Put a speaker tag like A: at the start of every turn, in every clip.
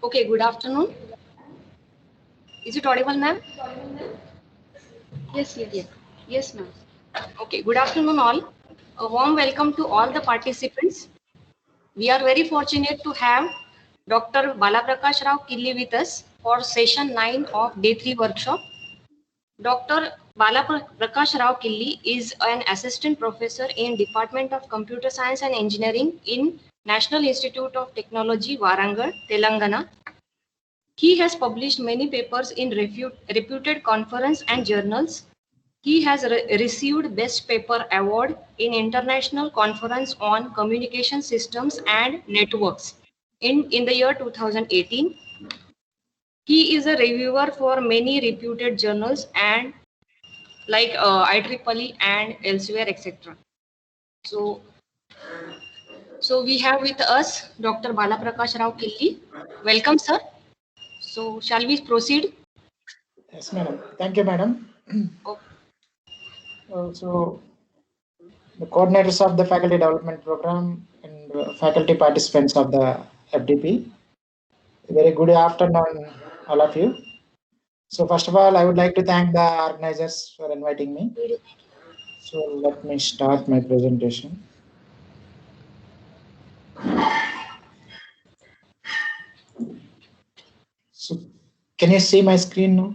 A: Okay, good afternoon. Is it audible, ma'am?
B: Yes, yes.
A: Yes. Yes, ma'am. Okay, good afternoon, all. A warm welcome to all the participants. We are very fortunate to have Dr. Balaprakash Rao Killi with us for session 9 of day 3 workshop. Dr. Balaprakash Rao Killi is an assistant professor in Department of Computer Science and Engineering in National Institute of Technology, Warangal, Telangana. He has published many papers in reputed conference and journals. He has received Best Paper Award in International Conference on Communication Systems and Networks in the year 2018. He is a reviewer for many reputed journals and like IEEE and elsewhere, etc. So, so we have with us Dr. Balaprakash Rao Killi. Welcome, sir. So, shall we proceed?
C: Yes, madam. Thank you, madam.
A: Oh,
C: So, the coordinators of the faculty development program and faculty participants of the FDP, very good afternoon, all of you. So, first of all, I would like to thank the organizers for inviting me. So, let me start my presentation. So, can you see my screen now?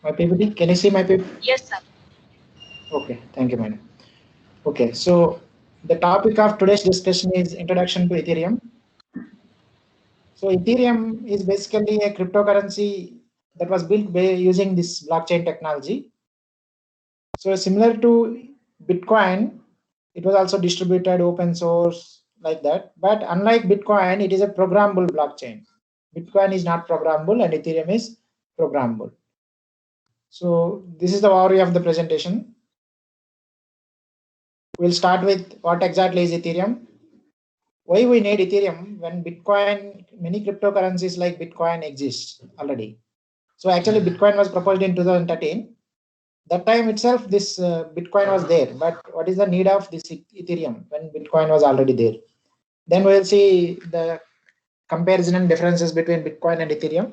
C: My PPT? Can you see my PPT?
A: yes, sir.
C: Okay, thank you, madam. Okay, so the topic of today's discussion is Introduction to Ethereum. So Ethereum is basically a cryptocurrency that was built by using this blockchain technology. So similar to Bitcoin, it was also distributed open source like that. But unlike Bitcoin, it is a programmable blockchain. Bitcoin is not programmable and Ethereum is programmable. So this is the overview of the presentation. We'll start with what exactly is Ethereum. Why we need Ethereum when Bitcoin, many cryptocurrencies like Bitcoin exist already. So actually Bitcoin was proposed in 2013. That time itself, this Bitcoin was there. But what is the need of this Ethereum when Bitcoin was already there? Then we'll see the comparison and differences between Bitcoin and Ethereum.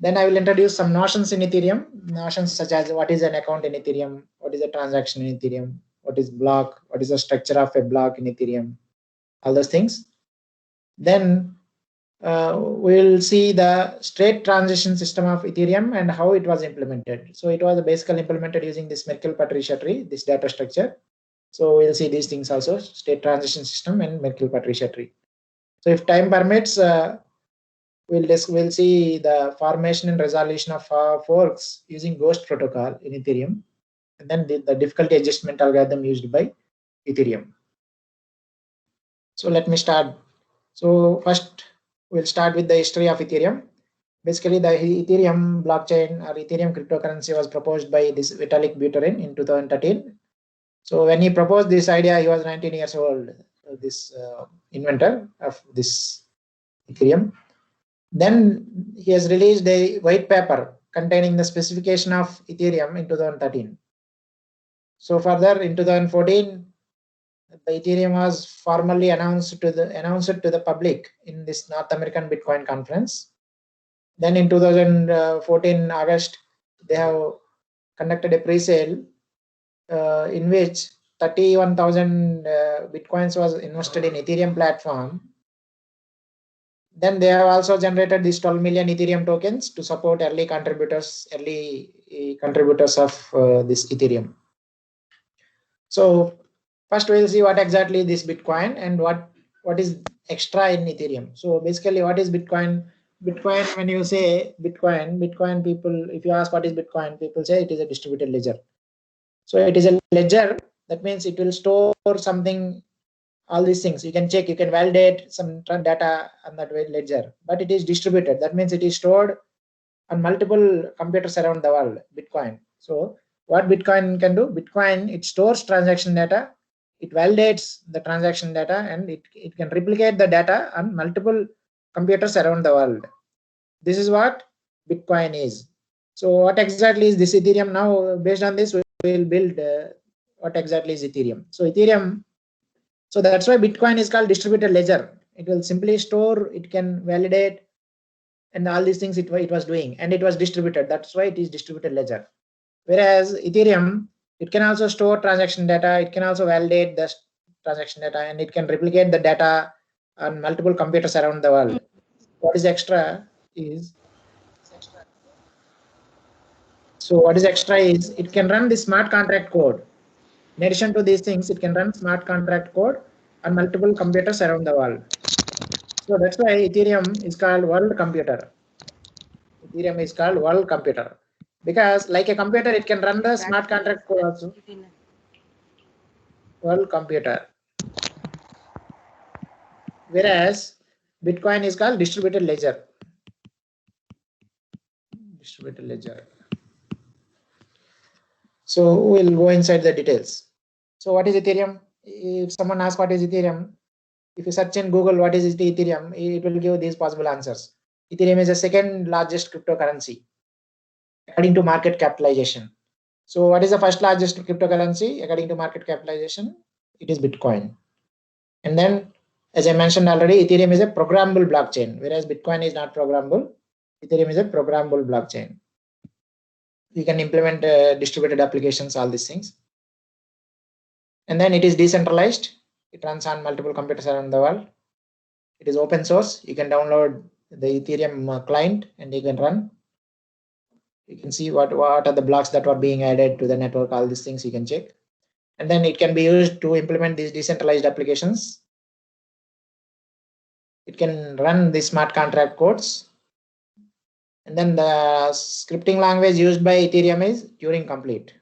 C: Then I will introduce some notions in Ethereum, notions such as what is an account in Ethereum, what is a transaction in Ethereum, what is block, what is the structure of a block in Ethereum, all those things. Then we'll see the state transition system of Ethereum and how it was implemented. So it was basically implemented using this Merkle-Patricia tree, this data structure. So we'll see these things also, state transition system and Merkle-Patricia tree. So if time permits, we'll see the formation and resolution of forks using Ghost protocol in Ethereum, and then the difficulty adjustment algorithm used by Ethereum. So let me start. So first, we'll start with the history of Ethereum. Basically, the Ethereum blockchain or Ethereum cryptocurrency was proposed by this Vitalik Buterin in 2013. So when he proposed this idea, he was 19 years old, this inventor of this Ethereum. Then he has released a white paper containing the specification of Ethereum in 2013. So further in 2014, the Ethereum was formally announced to the public in this North American Bitcoin conference. Then in 2014 August, they have conducted a pre-sale in which 31,000 Bitcoins was invested in Ethereum platform. Then they have also generated these 12 million Ethereum tokens to support early contributors of this Ethereum. So first we'll see what exactly this Bitcoin and what is extra in Ethereum. So basically, what is Bitcoin? Bitcoin, when you say Bitcoin people, if you ask what is Bitcoin, people say it is a distributed ledger. So it is a ledger. That means it will store something, all these things. You can check, you can validate some data on that ledger, but it is distributed. That means it is stored on multiple computers around the world, Bitcoin. So what Bitcoin can do? Bitcoin, it stores transaction data, it validates the transaction data, and it can replicate the data on multiple computers around the world. This is what Bitcoin is. So what exactly is this Ethereum? Now, based on this, we will build what exactly is Ethereum. So Ethereum, so that's why Bitcoin is called distributed ledger. It will simply store, it can validate, and all these things it was doing, and it was distributed. That's why it is distributed ledger. Whereas Ethereum, it can also store transaction data, it can also validate the transaction data, and it can replicate the data on multiple computers around the world. What is extra is, it can run the smart contract code. In addition to these things, it can run smart contract code on multiple computers around the world. So that's why Ethereum is called world computer. Ethereum is called world computer because, like a computer, it can run the smart contract code also. World computer. Whereas Bitcoin is called distributed ledger. Distributed ledger. So we'll go inside the details. So what is Ethereum? If someone asks what is Ethereum, if you search in Google what is Ethereum, it will give these possible answers. Ethereum is the second largest cryptocurrency according to market capitalization. So what is the first largest cryptocurrency according to market capitalization? It is Bitcoin. And then, as I mentioned already, Ethereum is a programmable blockchain, whereas Bitcoin is not programmable. Ethereum is a programmable blockchain. You can implement distributed applications, all these things. And then it is decentralized. It runs on multiple computers around the world. It is open source. You can download the Ethereum client and you can run. You can see what are the blocks that are being added to the network, all these things you can check. And then it can be used to implement these decentralized applications. It can run the smart contract codes. And then the scripting language used by Ethereum is Turing complete.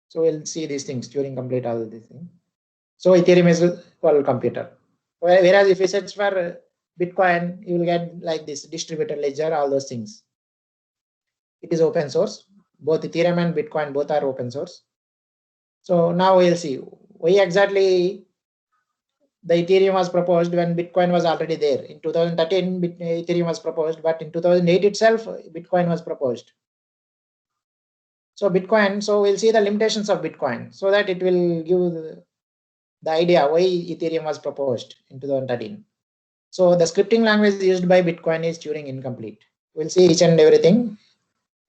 C: So we'll see these things, Turing complete, all these things. So Ethereum is a world computer. Whereas if you search for Bitcoin, you will get like this distributed ledger, all those things. It is open source. Both Ethereum and Bitcoin, both are open source. So now we'll see why exactly the Ethereum was proposed when Bitcoin was already there. In 2013, Ethereum was proposed, but in 2008 itself, Bitcoin was proposed. So Bitcoin, so we'll see the limitations of Bitcoin so that it will give the idea why Ethereum was proposed in 2013. So the scripting language used by Bitcoin is Turing incomplete. We'll see each and everything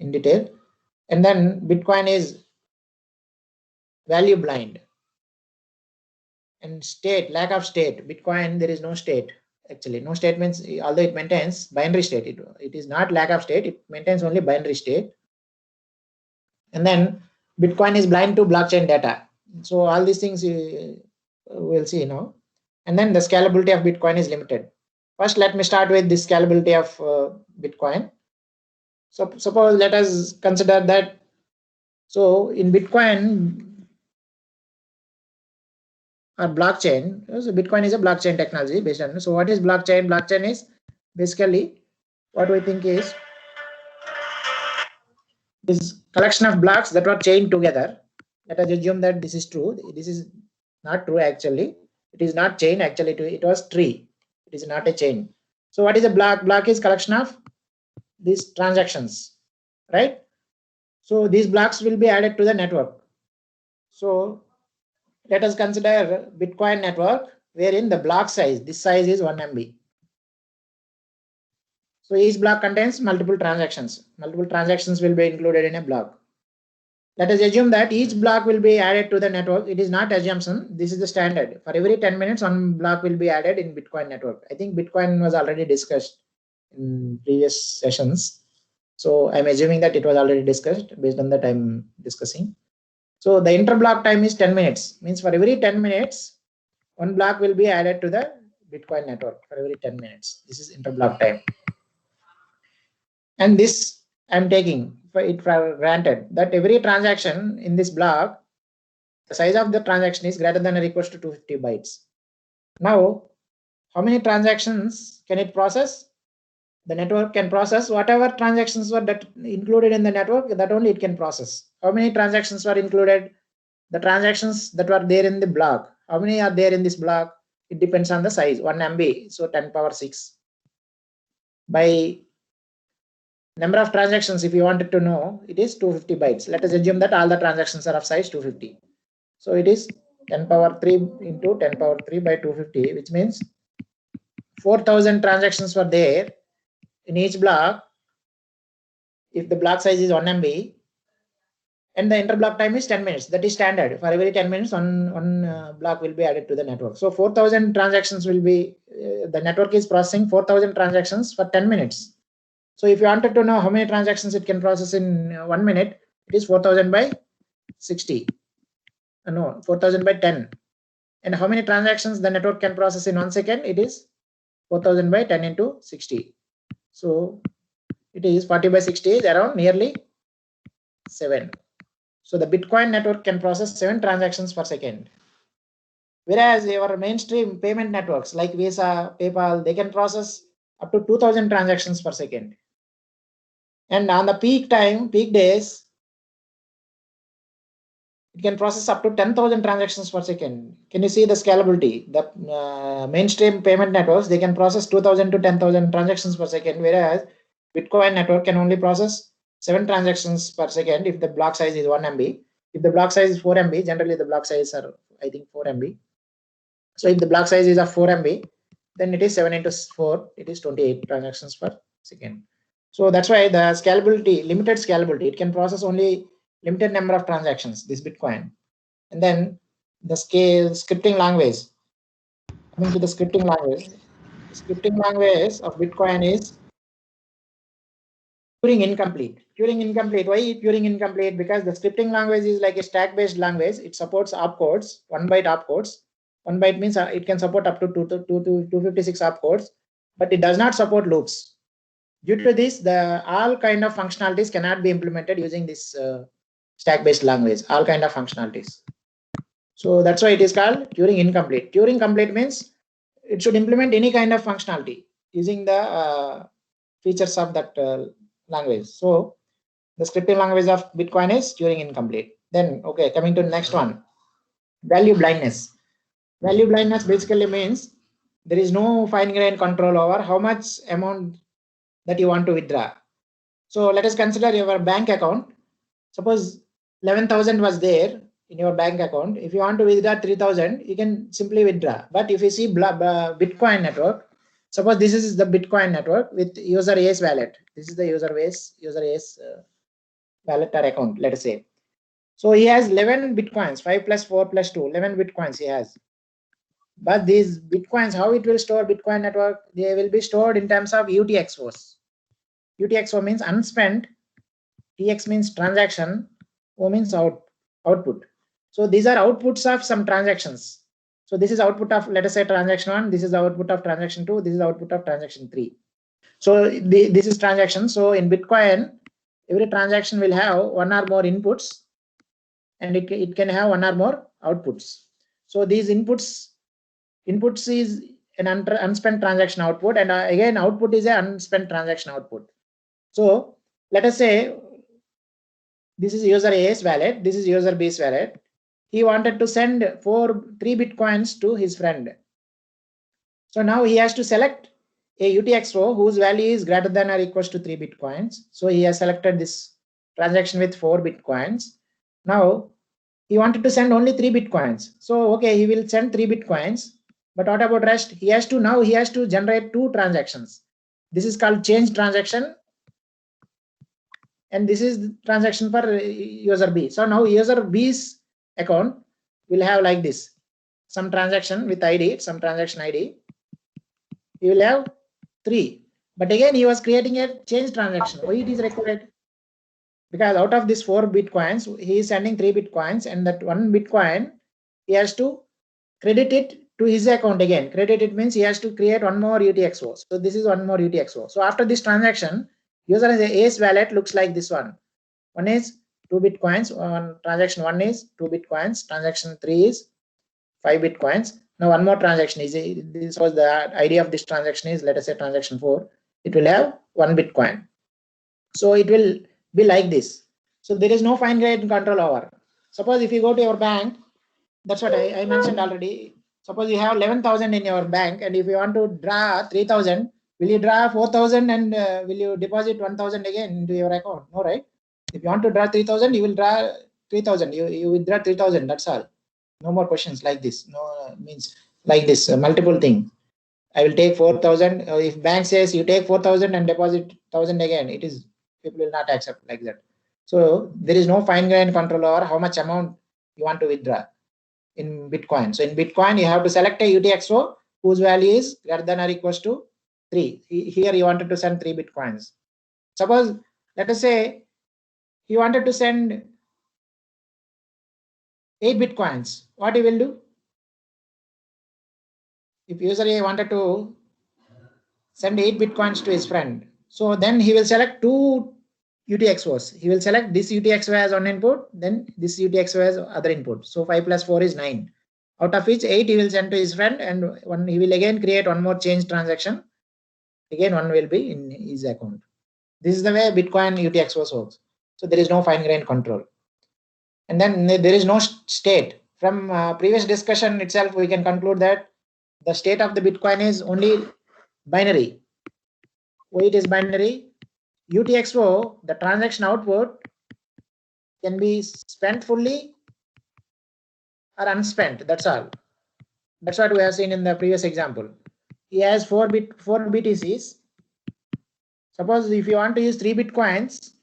C: in detail. And then Bitcoin is value blind. And state, lack of state. Bitcoin, there is no state. Actually, no state means, although it maintains binary state, it is not lack of state, it maintains only binary state. And then Bitcoin is blind to blockchain data. So all these things we'll see now. And then the scalability of Bitcoin is limited. First, let me start with the scalability of Bitcoin. So suppose let us consider that. So in Bitcoin or blockchain, so Bitcoin is a blockchain technology based on. So what is blockchain? Blockchain is basically what we think is this collection of blocks that were chained together. Let us assume that this is true. This is not true actually. It is not chain actually. It was tree. It is not a chain. So what is a block? Block is collection of these transactions, right? So these blocks will be added to the network. So let us consider Bitcoin network wherein the block size, this size is 1 MB. So each block contains multiple transactions. Multiple transactions will be included in a block. Let us assume that each block will be added to the network. It is not assumption. This is the standard. For every 10 minutes, one block will be added in Bitcoin network. I think Bitcoin was already discussed in previous sessions. So I'm assuming that it was already discussed. Based on that, I'm discussing. So the interblock time is 10 minutes. Means for every 10 minutes, one block will be added to the Bitcoin network for every 10 minutes. This is interblock time. And this I'm taking for it for granted that every transaction in this block, the size of the transaction is greater than or equals to 250 bytes. Now, how many transactions can it process? The network can process whatever transactions were that included in the network, that only it can process. How many transactions were included? The transactions that were there in the block. How many are there in this block? It depends on the size, 1 MB, so 10 power 6. By number of transactions, if you wanted to know, it is 250 bytes. Let us assume that all the transactions are of size 250. So it is 10 power 3 into 10 power 3 by 250, which means 4,000 transactions were there in each block, if the block size is 1 MB, and the interblock time is 10 minutes, that is standard. For every 10 minutes, one block will be added to the network. So 4,000 transactions will be, the network is processing 4,000 transactions for 10 minutes. So if you wanted to know how many transactions it can process in 1 minute, it is 4,000 by 60. No, 4,000 by 10. And how many transactions the network can process in 1 second? It is 4,000 by 10 into 60. So it is 40 by 60 is around nearly 7. So the Bitcoin network can process 7 transactions per second. Whereas your mainstream payment networks like Visa, PayPal, they can process up to 2,000 transactions per second. And on the peak days, it can process up to 10,000 transactions per second. Can you see the scalability? The mainstream payment networks, they can process 2,000 to 10,000 transactions per second, whereas Bitcoin network can only process 7 transactions per second if the block size is 1 MB. If the block size is 4 MB, generally the block size are, I think, 4 MB. So if the block size is of 4 MB, then it is 7 into 4, it is 28 transactions per second. So that's why the scalability, limited scalability, it can process only limited number of transactions, this Bitcoin. And then the scripting language. Coming to the scripting language of Bitcoin is Turing incomplete. Turing incomplete. Why Turing incomplete? Because the scripting language is like a stack-based language. It supports opcodes, 1 byte opcodes. 1 byte means it can support up to 256 opcodes, but it does not support loops. Due to this, all kind of functionalities cannot be implemented using this stack-based language. All kind of functionalities. So that's why it is called Turing incomplete. Turing complete means it should implement any kind of functionality using the features of that language. So the scripting language of Bitcoin is Turing incomplete. Then, okay, coming to the next one, value blindness. Value blindness basically means there is no fine-grained control over how much amount that you want to withdraw. So let us consider your bank account. Suppose 11,000 was there in your bank account. If you want to withdraw 3,000, you can simply withdraw. But if you see Bitcoin network, suppose this is the Bitcoin network with user A's wallet. This is the user A's wallet or account, let us say. So he has 11 Bitcoins, 5 plus 4 plus 2, 11 Bitcoins he has. But these Bitcoins, how it will store Bitcoin network? They will be stored in terms of UTXOs. UTXO means unspent, TX means transaction, O means output. So these are outputs of some transactions. So this is output of, let us say, transaction 1, this is the output of transaction 2, this is the output of transaction 3. So this is transaction. So in Bitcoin, every transaction will have 1 or more inputs, and it can have 1 or more outputs. So these inputs is an unspent transaction output, and again output is an unspent transaction output. So let us say this is user A's wallet, this is user B's wallet. He wanted to send 3 Bitcoins to his friend. So now he has to select a UTXO whose value is greater than or equals to 3 Bitcoins. So he has selected this transaction with 4 Bitcoins. Now he wanted to send only 3 Bitcoins. So okay, he will send 3 Bitcoins. But what about rest? He has to generate 2 transactions. This is called change transaction, and this is the transaction for user B. So now user B's account will have like this, some transaction with ID, some transaction ID. He will have 3. But again, he was creating a change transaction. Why it is required? Because out of these 4 Bitcoins, he is sending 3 Bitcoins, and that 1 Bitcoin, he has to credit it to his account again. Credit it means he has to create 1 more UTXO. So this is 1 more UTXO. So after this transaction, user A's wallet looks like this one. One is 2 Bitcoins. On transaction 1 is 2 Bitcoins. Transaction 3 is 5 Bitcoins. Now 1 more transaction is, this was the idea of this transaction is, let us say transaction 4. It will have 1 Bitcoin. So it will be like this. So there is no fine-grained control over. Suppose if you go to your bank, that's what I mentioned already. Suppose you have 11,000 in your bank, and if you want to draw 3,000, will you draw 4,000 and will you deposit 1,000 again into your account? No, right? If you want to draw 3,000, you will draw 3,000. You withdraw 3,000. That's all. No more questions like this. No means like this multiple thing. I will take 4,000. If bank says you take 4,000 and deposit 1,000 again, people will not accept like that. So there is no fine-grained control over how much amount you want to withdraw in Bitcoin. So in Bitcoin, you have to select a UTXO whose value is greater than or equals to 3. Here you wanted to send 3 Bitcoins. Suppose, let us say, you wanted to send 8 Bitcoins. What you will do? If user A wanted to send 8 Bitcoins to his friend, so then he will select 2 UTXOs. He will select this UTXO as one input, then this UTXO as other input. So 5 plus 4 is 9. Out of which 8 he will send to his friend, and one he will again create one more change transaction. Again, one will be in his account. This is the way Bitcoin UTXOs works. So there is no fine-grained control. And then there is no state. From previous discussion itself, we can conclude that the state of the Bitcoin is only binary. Why it is binary? UTXO, the transaction output, can be spent fully or unspent. That's all. That's what we have seen in the previous example. He has 4 BTCs. Suppose if you want to use 3 Bitcoins,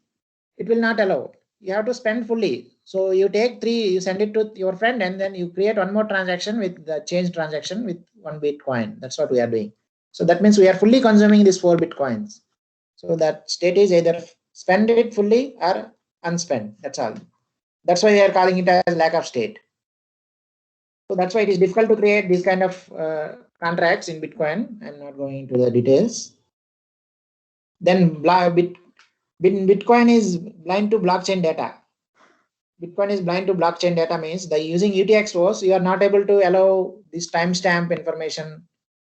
C: it will not allow. You have to spend fully. So you take 3, you send it to your friend, and then you create one more transaction with the change transaction with 1 Bitcoin. That's what we are doing. So that means we are fully consuming these 4 Bitcoins. So that state is either spend it fully or unspent. That's all. That's why we are calling it as lack of state. So that's why it is difficult to create these kind of contracts in Bitcoin. I'm not going into the details. Then Bitcoin is blind to blockchain data. Bitcoin is blind to blockchain data means by using UTXOs, you are not able to allow this timestamp information,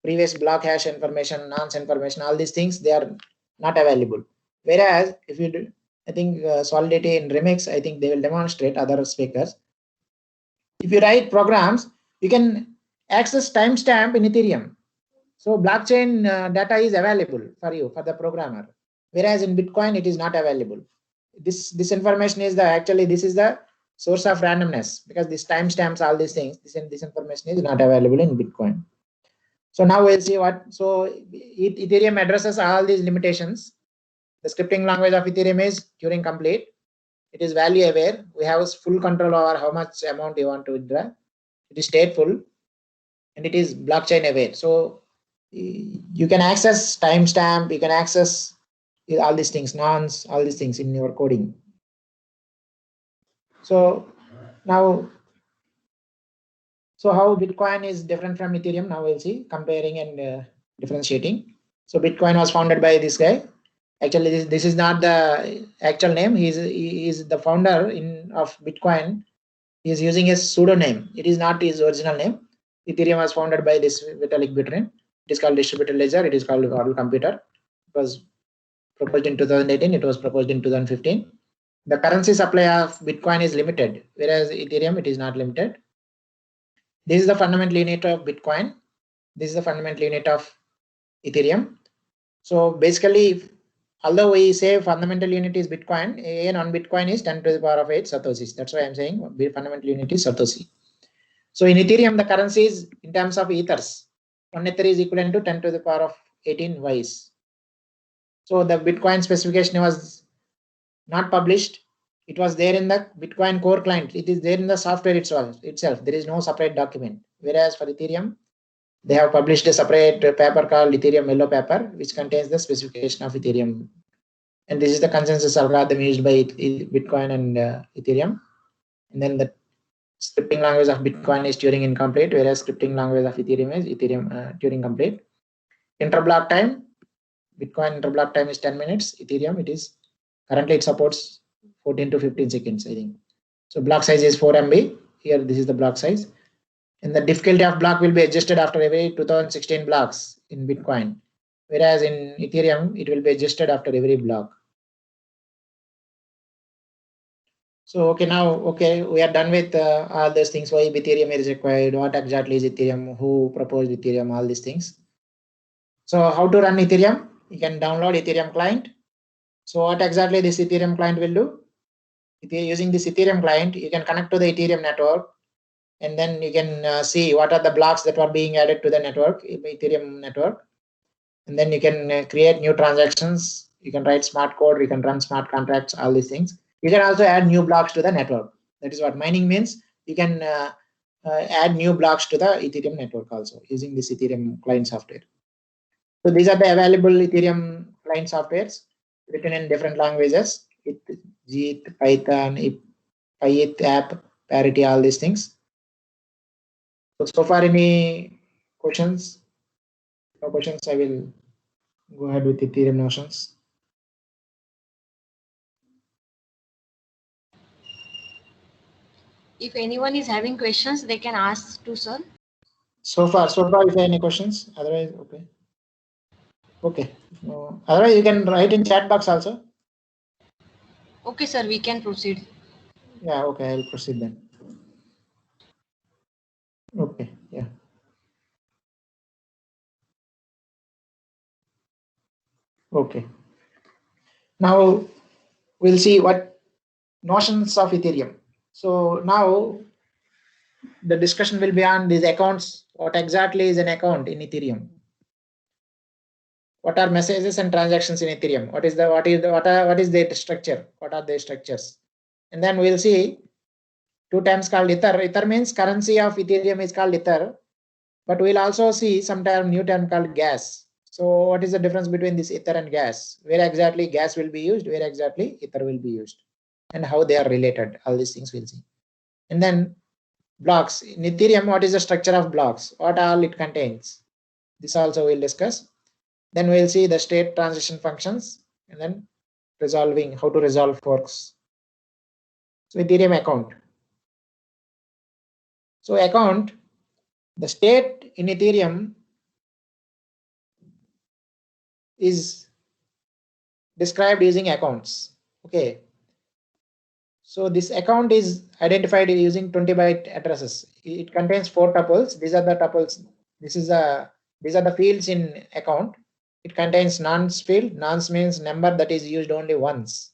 C: previous block hash information, nonce information, all these things, they are not available. Whereas if you do, I think Solidity in Remix, I think they will demonstrate other speakers. If you write programs, you can access timestamp in Ethereum. So blockchain data is available for you, for the programmer. Whereas in Bitcoin, it is not available. This information is this is the source of randomness, because this timestamps, all these things, this information is not available in Bitcoin. So now we'll see Ethereum addresses all these limitations. The scripting language of Ethereum is Turing complete. It is value aware. We have full control over how much amount you want to withdraw. It is stateful, and it is blockchain aware. So you can access timestamp, you can access all these things, nonce, all these things in your coding. So now, how Bitcoin is different from Ethereum? Now we'll see, comparing and differentiating. So Bitcoin was founded by this guy. Actually, this is not the actual name. He is the founder of Bitcoin. He is using a pseudonym. It is not his original name. Ethereum was founded by this Vitalik Buterin. It is called distributed ledger. It is called Godel computer. It was proposed in 2018. It was proposed in 2015. The currency supply of Bitcoin is limited, whereas Ethereum, it is not limited. This is the fundamental unit of Bitcoin. This is the fundamental unit of Ethereum. So basically, although we say fundamental unit is Bitcoin, and on Bitcoin is 10 to the power of 8 Satoshis. That's why I'm saying fundamental unit is Satoshi. So in Ethereum, the currency is in terms of ethers. 1 ether is equivalent to 10 to the power of 18 Ys. So the Bitcoin specification was not published. It was there in the Bitcoin core client. It is there in the software itself. There is no separate document. Whereas for Ethereum, they have published a separate paper called Ethereum Yellow Paper, which contains the specification of Ethereum. And this is the consensus algorithm used by Bitcoin and Ethereum. And then the scripting language of Bitcoin is Turing incomplete, whereas scripting language of Ethereum is Turing complete. Interblock time, Bitcoin interblock time is 10 minutes. Ethereum, currently it supports 14 to 15 seconds, I think. So block size is 4 MB. Here, this is the block size. And the difficulty of block will be adjusted after every 2016 blocks in Bitcoin. Whereas in Ethereum, it will be adjusted after every block. So, we are done with all those things. Why Ethereum is required, what exactly is Ethereum, who proposed Ethereum, all these things. So how to run Ethereum? You can download Ethereum client. So what exactly this Ethereum client will do? If you're using this Ethereum client, you can connect to the Ethereum network. and then you can see what are the blocks that are being added to the network, Ethereum network. And then you can create new transactions. You can write smart code. You can run smart contracts, all these things. You can also add new blocks to the network. That is what mining means. You can add new blocks to the Ethereum network also using this Ethereum client software. So these are the available Ethereum client softwares written in different languages. Git, Python, PyEth app, Parity, all these things. So far, any questions? No questions. I will go ahead with Ethereum notions.
A: If anyone is having questions, they can ask to sir.
C: So far, if you have any questions, otherwise, okay. Okay. No. Otherwise, you can write in chat box also.
A: Okay, sir, we can proceed.
C: Yeah, okay, I'll proceed then. Okay, yeah. Okay. Now we'll see what notions of Ethereum. So now the discussion will be on these accounts. What exactly is an account in Ethereum? What are messages and transactions in Ethereum? What is the structure? What are the structures? And then we'll see two terms called Ether. Ether means currency of Ethereum is called Ether, but we'll also see some new term called gas. So what is the difference between this Ether and gas? Where exactly gas will be used? Where exactly Ether will be used? And how they are related? All these things we'll see. And then blocks. In Ethereum, what is the structure of blocks? What all it contains? This also we'll discuss. Then we'll see the state transition functions, and then how to resolve forks. So Ethereum account. So account, the state in Ethereum is described using accounts. Okay. So this account is identified using 20-byte addresses. It contains 4 tuples. These are the tuples. These are the fields in account. It contains nonce field. Nonce means number that is used only once.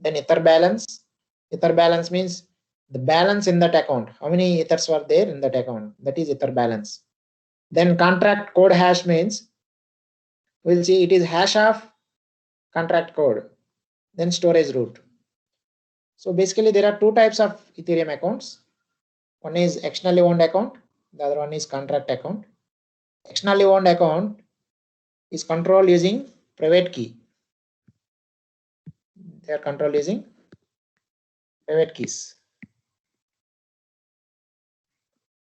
C: Then ether balance. Ether balance means the balance in that account. How many ethers were there in that account? That is ether balance. Then contract code hash means we'll see it is hash of contract code. Then storage root. So basically there are two types of Ethereum accounts. One is externally owned account. The other one is contract account. Externally owned account is controlled using private key. They are controlled using private keys.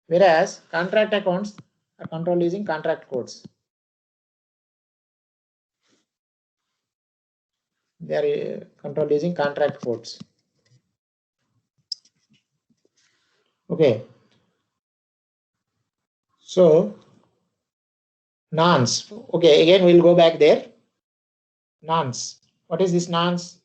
C: Whereas contract accounts are controlled using contract codes. They are controlled using contract codes. Okay. So nonce. Okay, again we'll go back there. Nonce. What is this nonce?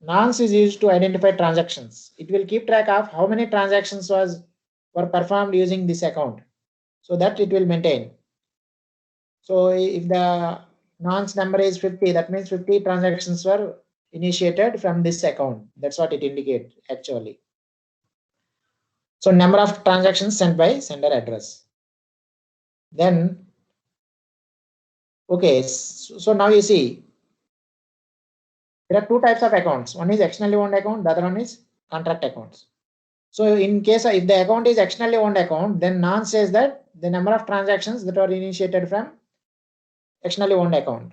C: Nonce is used to identify transactions. It will keep track of how many transactions were performed using this account, so that it will maintain. So if the nonce number is 50, that means 50 transactions were initiated from this account. That's what it indicates actually. So number of transactions sent by sender address. Then, okay, so now you see there are two types of accounts. One is externally owned account, the other one is contract accounts. So in case if the account is externally owned account, then nonce says that the number of transactions that are initiated from externally owned account.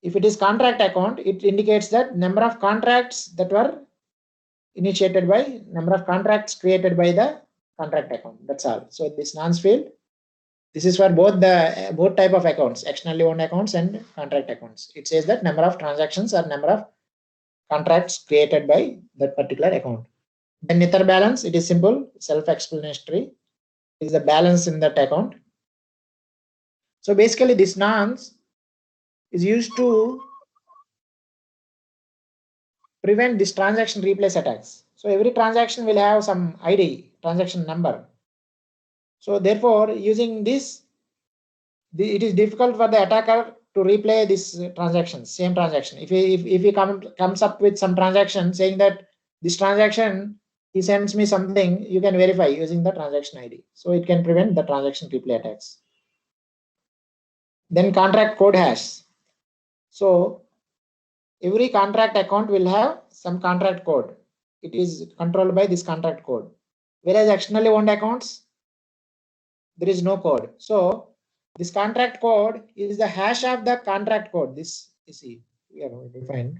C: If it is contract account, it indicates that number of contracts that were initiated by number of contracts created by the contract account. That's all. So this nonce field, this is for both type of accounts, externally owned accounts and contract accounts. It says that number of transactions or number of contracts created by that particular account. Then ether balance, it is simple, self-explanatory. It is the balance in that account. So basically this nonce is used to prevent this transaction replace attacks. So every transaction will have some ID, transaction number. So therefore, using this, it is difficult for the attacker to replay this transaction, same transaction. If he comes up with some transaction saying that this transaction he sends me something, you can verify using the transaction ID. So it can prevent the transaction replay attacks. Then contract code hash. So every contract account will have some contract code. It is controlled by this contract code. Whereas externally owned accounts, there is no code. So this contract code is the hash of the contract code. This you see we are going to find.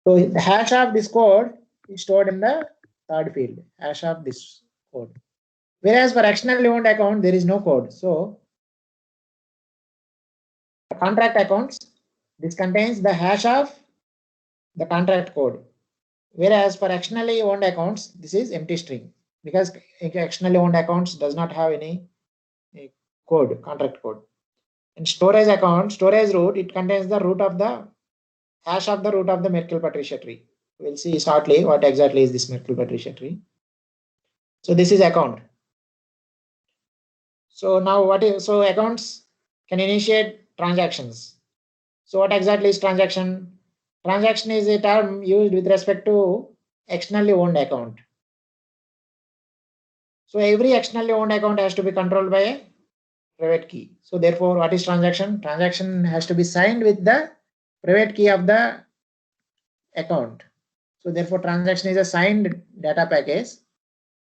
C: So the hash of this code is stored in the third field, hash of this code. Whereas for externally owned account, there is no code. So the contract accounts, this contains the hash of the contract code. Whereas for externally owned accounts, this is empty string because externally owned accounts does not have any code, contract code. In storage account, storage root, it contains the root of the hash of the root of the Merkle-Patricia tree. We'll see shortly what exactly is this Merkle-Patricia tree. So this is account. So now what is, so accounts can initiate transactions. So what exactly is transaction? Transaction is a term used with respect to externally owned account. So every externally owned account has to be controlled by a private key. So therefore, what is transaction? Transaction has to be signed with the private key of the account. So therefore, transaction is a signed data package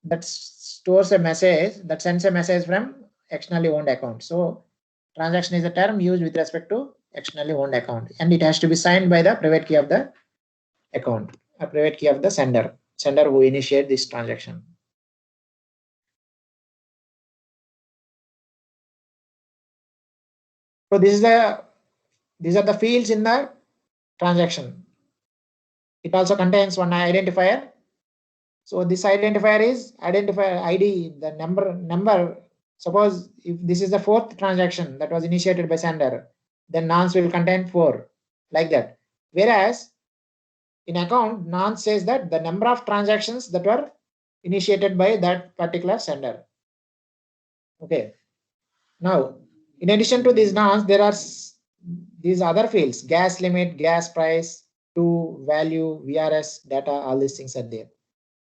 C: that stores a message, that sends a message from externally owned account. So transaction is a term used with respect to externally owned account, and it has to be signed by the private key of the account, a private key of the sender who initiate this transaction. So these are the fields in the transaction. It also contains one identifier. So this identifier is identifier ID, the number. Suppose if this is the fourth transaction that was initiated by sender, then nonce will contain 4, like that. Whereas in account, nonce says that the number of transactions that were initiated by that particular sender. Okay. Now, in addition to this nonce, there are these other fields: gas limit, gas price, to value, VRS, data, all these things are there.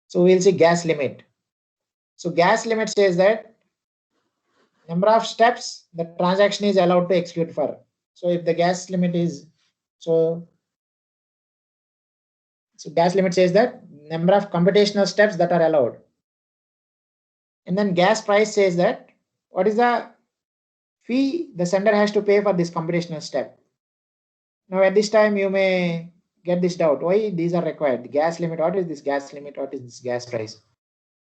C: So we'll see gas limit. So gas limit says that number of steps the transaction is allowed to execute for. So if the gas limit is, so gas limit says that number of computational steps that are allowed. And then gas price says that what is the fee the sender has to pay for this computational step. Now at this time you may get this doubt, why these are required? The gas limit, what is this gas limit? What is this gas price?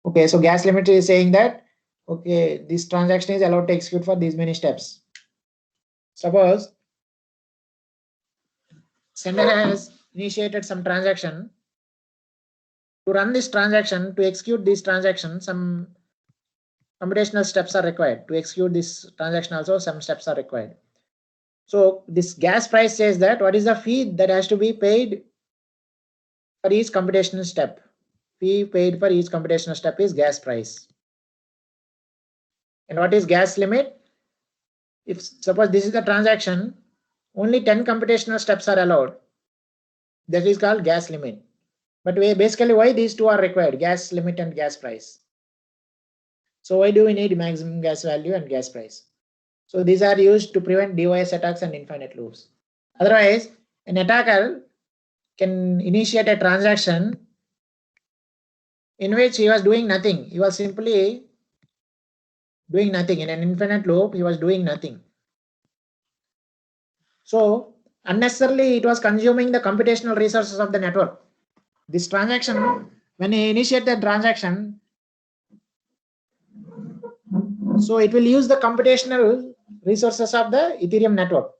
C: Okay, so gas limit is saying that, okay, this transaction is allowed to execute for these many steps. Suppose sender has initiated some transaction. To run this transaction, to execute this transaction, some computational steps are required. To execute this transaction also, some steps are required. So this gas price says that what is the fee that has to be paid for each computational step. Fee paid for each computational step is gas price. And what is gas limit? If suppose this is the transaction, only 10 computational steps are allowed. That is called gas limit. But basically why these two are required, gas limit and gas price? So why do we need maximum gas value and gas price? So these are used to prevent DOS attacks and infinite loops. Otherwise, an attacker can initiate a transaction in which he was doing nothing. He was simply doing nothing. In an infinite loop, he was doing nothing. So unnecessarily, it was consuming the computational resources of the network. This transaction, when he initiates the transaction, so it will use the computational resources of the Ethereum network.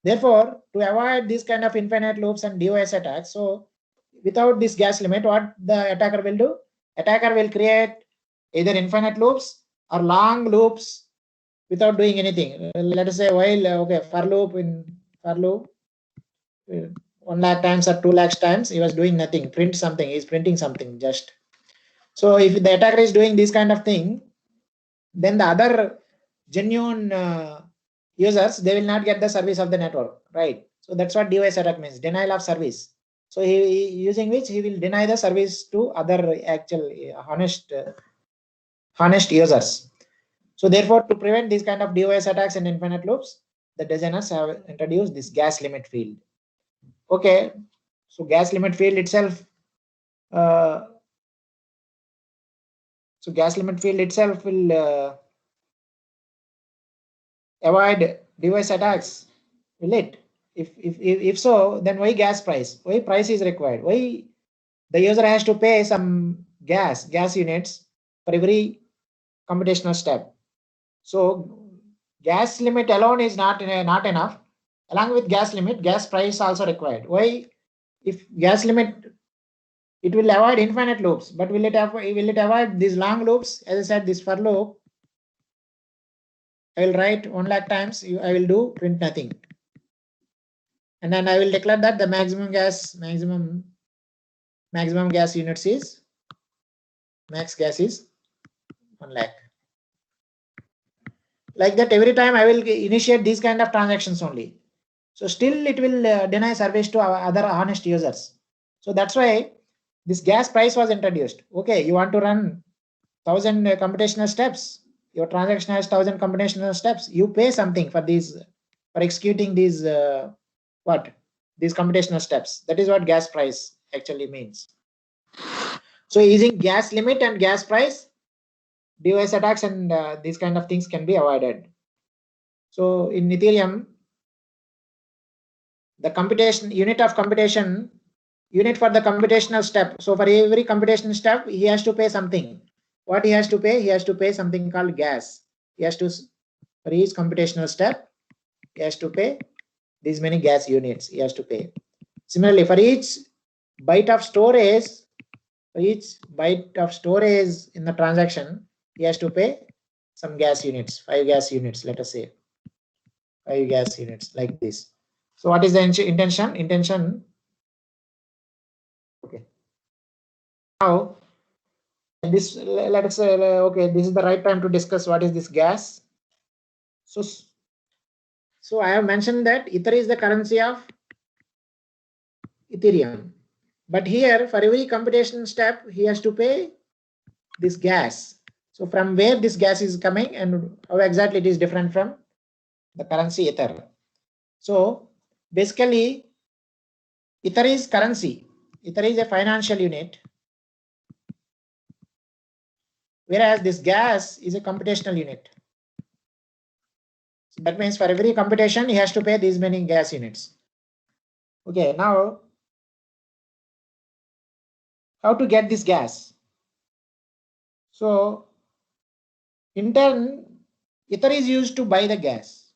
C: Therefore, to avoid this kind of infinite loops and DOS attacks, so without this gas limit, what the attacker will do? Attacker will create either infinite loops or long loops without doing anything. Let us say while for loop 1 lakh times or 2 lakhs times, he was doing nothing. Print something. He's printing something just. So if the attacker is doing this kind of thing, then the other genuine users, they will not get the service of the network, right? So that's what DOS attack means, denial of service. So using which he will deny the service to other actual honest users. So therefore, to prevent these kind of DOS attacks and infinite loops, the designers have introduced this gas limit field. Okay, so gas limit field itself. So gas limit field itself will avoid device attacks, will it? If so, then why gas price? Why price is required? Why the user has to pay some gas units for every computational step? So gas limit alone is not enough. Along with gas limit, gas price also required. Why? If gas limit, it will avoid infinite loops, but will it avoid these long loops? As I said, this for loop, I will write 1 lakh times. I will do print nothing, and then I will declare that the maximum gas units is max gas is 1 lakh. Like that, every time I will initiate these kind of transactions only. So still it will deny service to other honest users. So that's why this gas price was introduced. Okay, you want to run 1000 computational steps. Your transaction has 1000 computational steps. You pay something for these, for executing these these computational steps. That is what gas price actually means. So using gas limit and gas price, device attacks and these kind of things can be avoided. So in Ethereum, the computation unit for the computational step. So for every computational step, he has to pay something. What he has to pay? He has to pay something called gas. He has to, for each computational step, he has to pay these many gas units. He has to pay. Similarly, for each byte of storage, in the transaction, he has to pay some gas units, 5 gas units, let us say 5 gas units like this. So what is the intention? Okay. Now this, let us say, okay, this is the right time to discuss what is this gas. So I have mentioned that Ether is the currency of Ethereum. But here, for every computation step, he has to pay this gas. So from where this gas is coming and how exactly it is different from the currency Ether. So basically, Ether is currency. Ether is a financial unit, whereas this gas is a computational unit. So that means for every computation, he has to pay these many gas units. Okay, now how to get this gas? So in turn, Ether is used to buy the gas.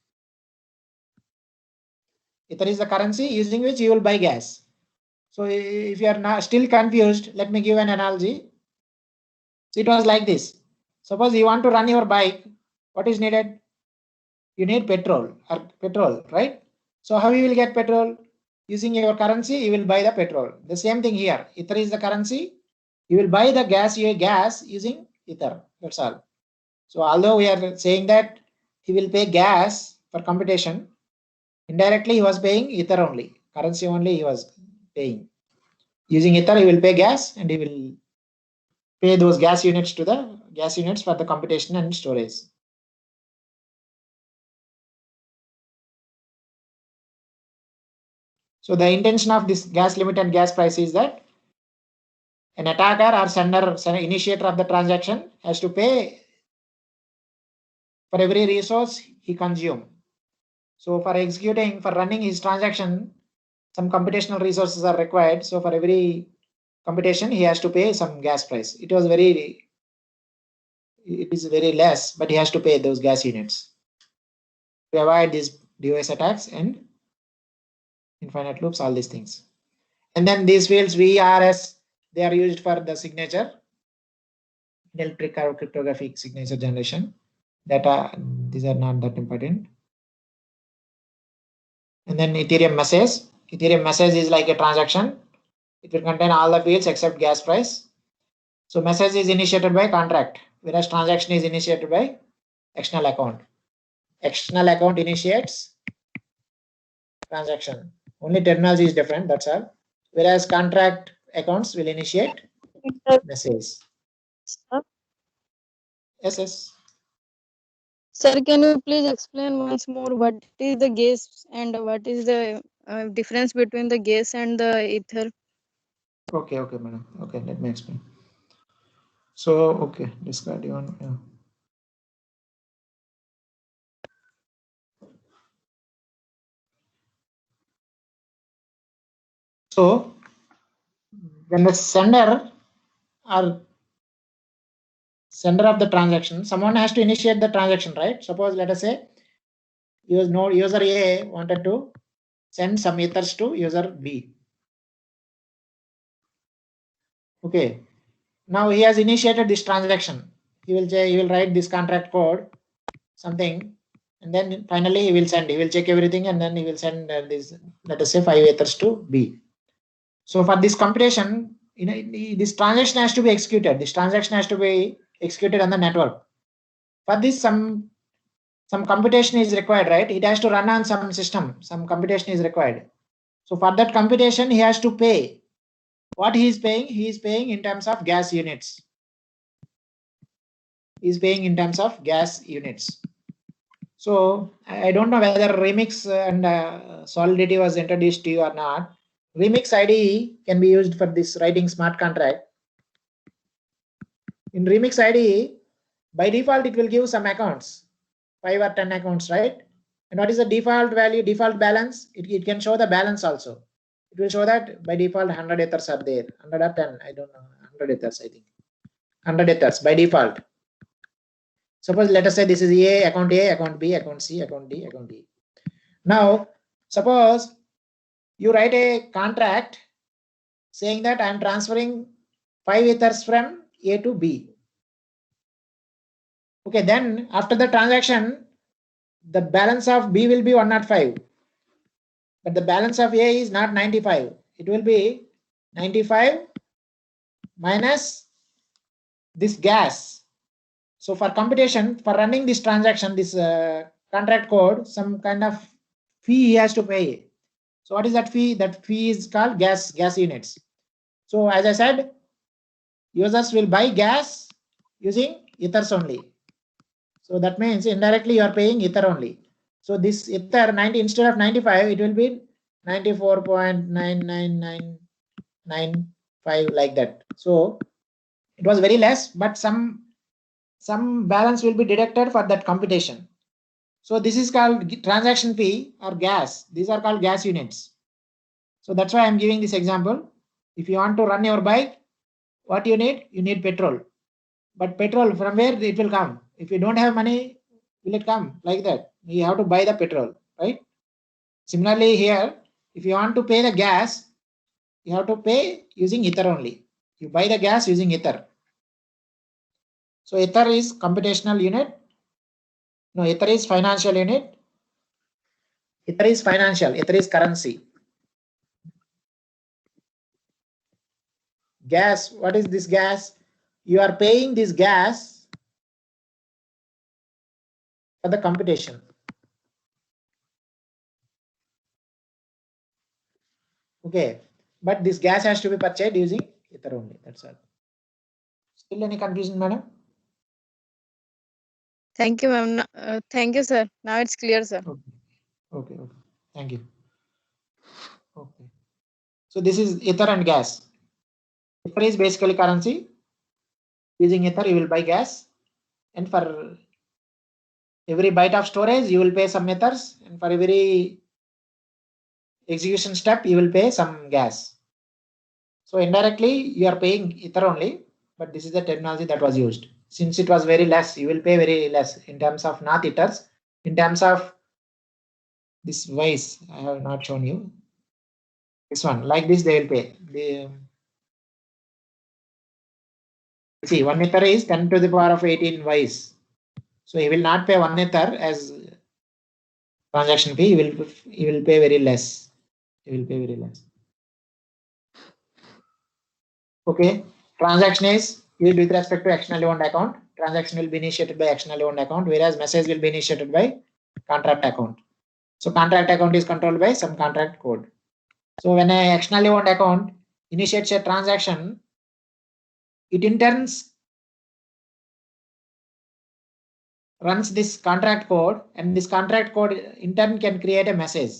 C: Ether is the currency using which you will buy gas. So if you are not still confused, let me give an analogy. So it was like this. Suppose you want to run your bike, what is needed? You need petrol, right? So how you will get petrol? Using your currency, you will buy the petrol. The same thing here. Ether is the currency. You will buy the gas using Ether. That's all. So although we are saying that he will pay gas for computation, indirectly he was paying Ether only. Currency only he was paying. Using Ether, he will pay gas and he will pay those gas units for the computation and storage. So the intention of this gas limit and gas price is that an attacker or sender, initiator of the transaction has to pay for every resource he consumes. So for running his transaction, some computational resources are required. So for every computation, he has to pay some gas price. It is very less, but he has to pay those gas units to avoid these device attacks and infinite loops, all these things. And then these fields VRS, they are used for the signature, electric or cryptographic signature generation. These are not that important. And then Ethereum message. Ethereum message is like a transaction. It will contain all the fields except gas price. So message is initiated by contract, whereas transaction is initiated by external account. External account initiates transaction. Only terminology is different, that's all. whereas contract accounts will initiate message. Yes.
B: Sir, can you please explain once more what is the gas and what is the difference between the gas and the ether?
C: Okay, madam. Okay, let me explain. So, okay, discard even. Yeah. So, when the sender or sender of the transaction, someone has to initiate the transaction, right? Suppose, let us say, user A wanted to send some ethers to user B. Okay. Now he has initiated this transaction. He will write this contract code, something, and then finally he will send. He will check everything, and then he will send this, let us say, 5 ethers to B. So for this computation, this transaction has to be executed. This transaction has to be executed on the network. For this, some computation is required, right? It has to run on some system. Some computation is required. So for that computation, he has to pay. What he is paying? He is paying in terms of gas units. He is paying in terms of gas units. So I don't know whether Remix and Solidity was introduced to you or not. Remix IDE can be used for this writing smart contract. In Remix IDE, by default, it will give some accounts, 5 or 10 accounts, right? And what is the default value, default balance? It can show the balance also. It will show that by default 100 ethers are there, 100 or 10, I don't know, 100 ethers, I think. 100 ethers by default. Suppose, let us say this is A, account B, account C, account D, account E. Now, suppose you write a contract saying that I am transferring 5 ethers from A to B. Okay, then after the transaction, the balance of B will be 105. But the balance of A is not 95. It will be 95 minus this gas. So for computation, for running this transaction, this contract code, some kind of fee he has to pay. So what is that fee? That fee is called gas units. So as I said, users will buy gas using ethers only. So that means indirectly you are paying ether only. So this ether 90 instead of 95, it will be 94.99995 like that. So it was very less, but some balance will be deducted for that computation. So this is called transaction fee or gas. These are called gas units. So that's why I'm giving this example. If you want to run your bike, what you need? You need petrol. But petrol, from where it will come? If you don't have money, will it come like that? You have to buy the petrol, right? Similarly here, if you want to pay the gas, you have to pay using ether only. You buy the gas using ether. So ether is computational unit. No, ether is financial unit. Ether is financial. Ether is currency. Gas, what is this gas? You are paying this gas for the computation. Okay, but this gas has to be purchased using ether only. That's all. Still any confusion, madam?
B: Thank you, ma'am. Thank you, sir. Now it's clear, sir.
C: Okay. Thank you. Okay. So this is ether and gas. Ether is basically currency. Using ether, you will buy gas, and for every byte of storage, you will pay some ethers, and for every execution step, you will pay some gas. So indirectly, you are paying ether only, but this is the terminology that was used. Since it was very less, you will pay very less in terms of not ethers. In terms of this wise, I have not shown you. This one, like this, they will pay. See, 1 ether is 10 to the power of 18 wise. So he will not pay 1 ether as transaction fee. He will pay very less. He will pay very less. Okay. Transaction is used with respect to externally owned account. Transaction will be initiated by externally owned account, whereas message will be initiated by contract account. So contract account is controlled by some contract code. So when a externally owned account initiates a transaction, it in turn runs this contract code, and this contract code in turn can create a message.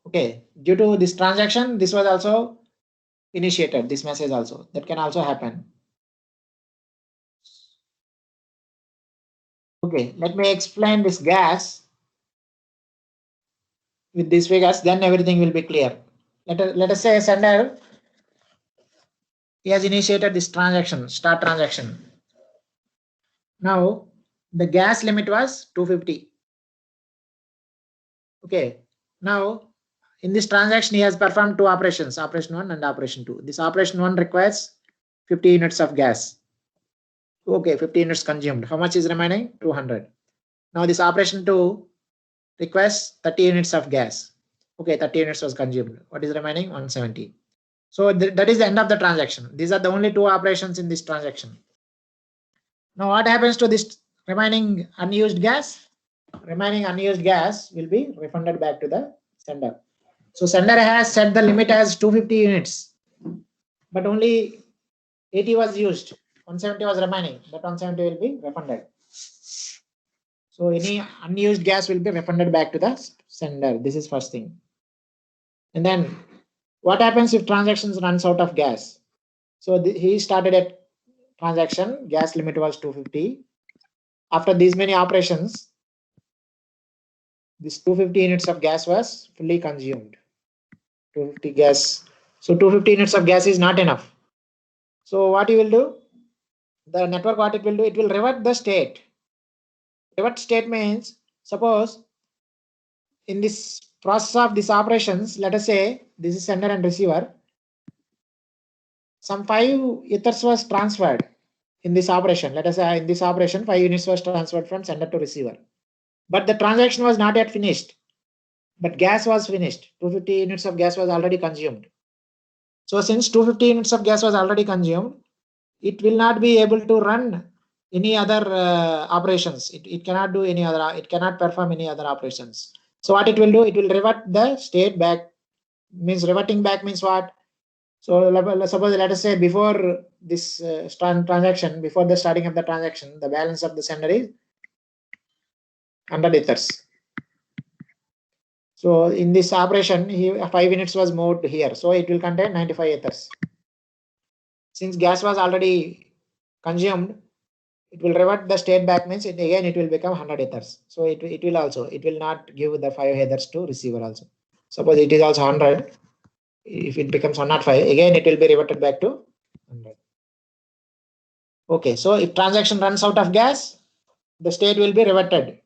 C: Okay, due to this transaction, this was also initiated, this message also, that can also happen. Okay, let me explain this gas with these figures, then everything will be clear. Let us say a sender, he has initiated this transaction, start transaction. Now the gas limit was 250. Okay, now in this transaction he has performed two operations, operation 1 and operation 2. This operation 1 requires 50 units of gas. Okay, 50 units consumed. How much is remaining? 200. Now this operation 2 requires 30 units of gas. Okay, 30 units was consumed. What is remaining? 170. So that is the end of the transaction. These are the only two operations in this transaction. Now what happens to this remaining unused gas? Remaining unused gas will be refunded back to the sender. So sender has set the limit as 250 units, but only 80 was used. 170 was remaining. That 170 will be refunded. So any unused gas will be refunded back to the sender. This is first thing. And then what happens if transactions runs out of gas? So he started a transaction, gas limit was 250. After these many operations, this 250 units of gas was fully consumed. 250 gas. So 250 units of gas is not enough. So what you will do? The network, what it will do? It will revert the state. Revert state means, suppose in this process of these operations, let us say this is sender and receiver. Some 5 ethers was transferred in this operation. Let us say in this operation, 5 units was transferred from sender to receiver. But the transaction was not yet finished. But gas was finished. 250 units of gas was already consumed. So since 250 units of gas was already consumed, it will not be able to run any other operations. It cannot do any other, it cannot perform any other operations. So what it will do, it will revert the state back. Means reverting back means what? So suppose let us say before this transaction, before the starting of the transaction, the balance of the sender is 100 ethers. So in this operation, 5 units was moved here. So it will contain 95 ethers. Since gas was already consumed, it will revert the state back, means it will become 100 ethers. So it will not give the 5 ethers to receiver also. Suppose it is also 100. If it becomes 105, again it will be reverted back to 100. Okay, so if transaction runs out of gas, the state will be reverted.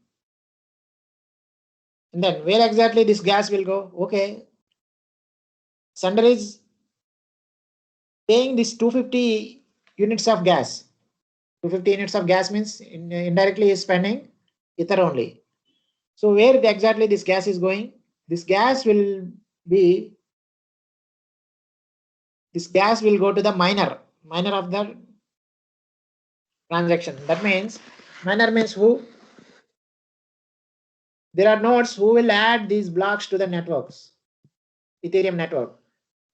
C: And then where exactly this gas will go? Okay, sender is paying this 250 units of gas. 250 units of gas means indirectly is spending ether only. So where exactly this gas is going? This gas will go to the miner of the transaction. That means miner means who? There are nodes who will add these blocks to the networks, Ethereum network.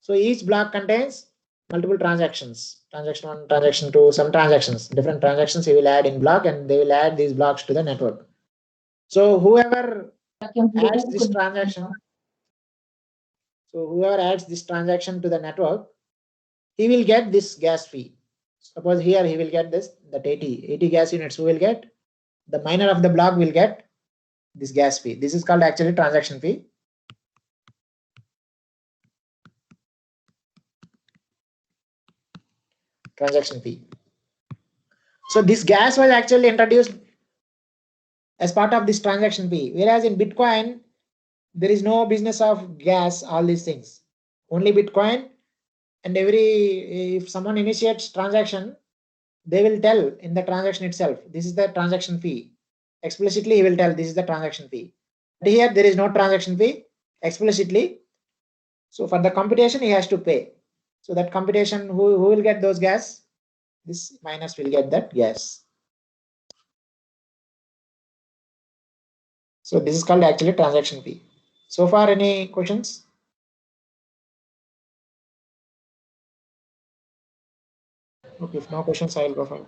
C: So each block contains multiple transactions. Transaction 1, transaction 2, some transactions, different transactions he will add in block, and they will add these blocks to the network. So whoever adds this transaction, to the network, he will get this gas fee. Suppose here he will get that 80 gas units. Who will get? The miner of the block will get this gas fee. This is called actually transaction fee. Transaction fee. So this gas was actually introduced as part of this transaction fee. Whereas in Bitcoin, there is no business of gas, all these things. Only Bitcoin, and if someone initiates transaction, they will tell in the transaction itself, this is the transaction fee. Explicitly, he will tell this is the transaction fee. But here there is no transaction fee explicitly. So for the computation, he has to pay. So that computation, who will get those gas? This miners will get that gas. So this is called actually transaction fee. So far, any questions? Okay, if no questions, I will go for.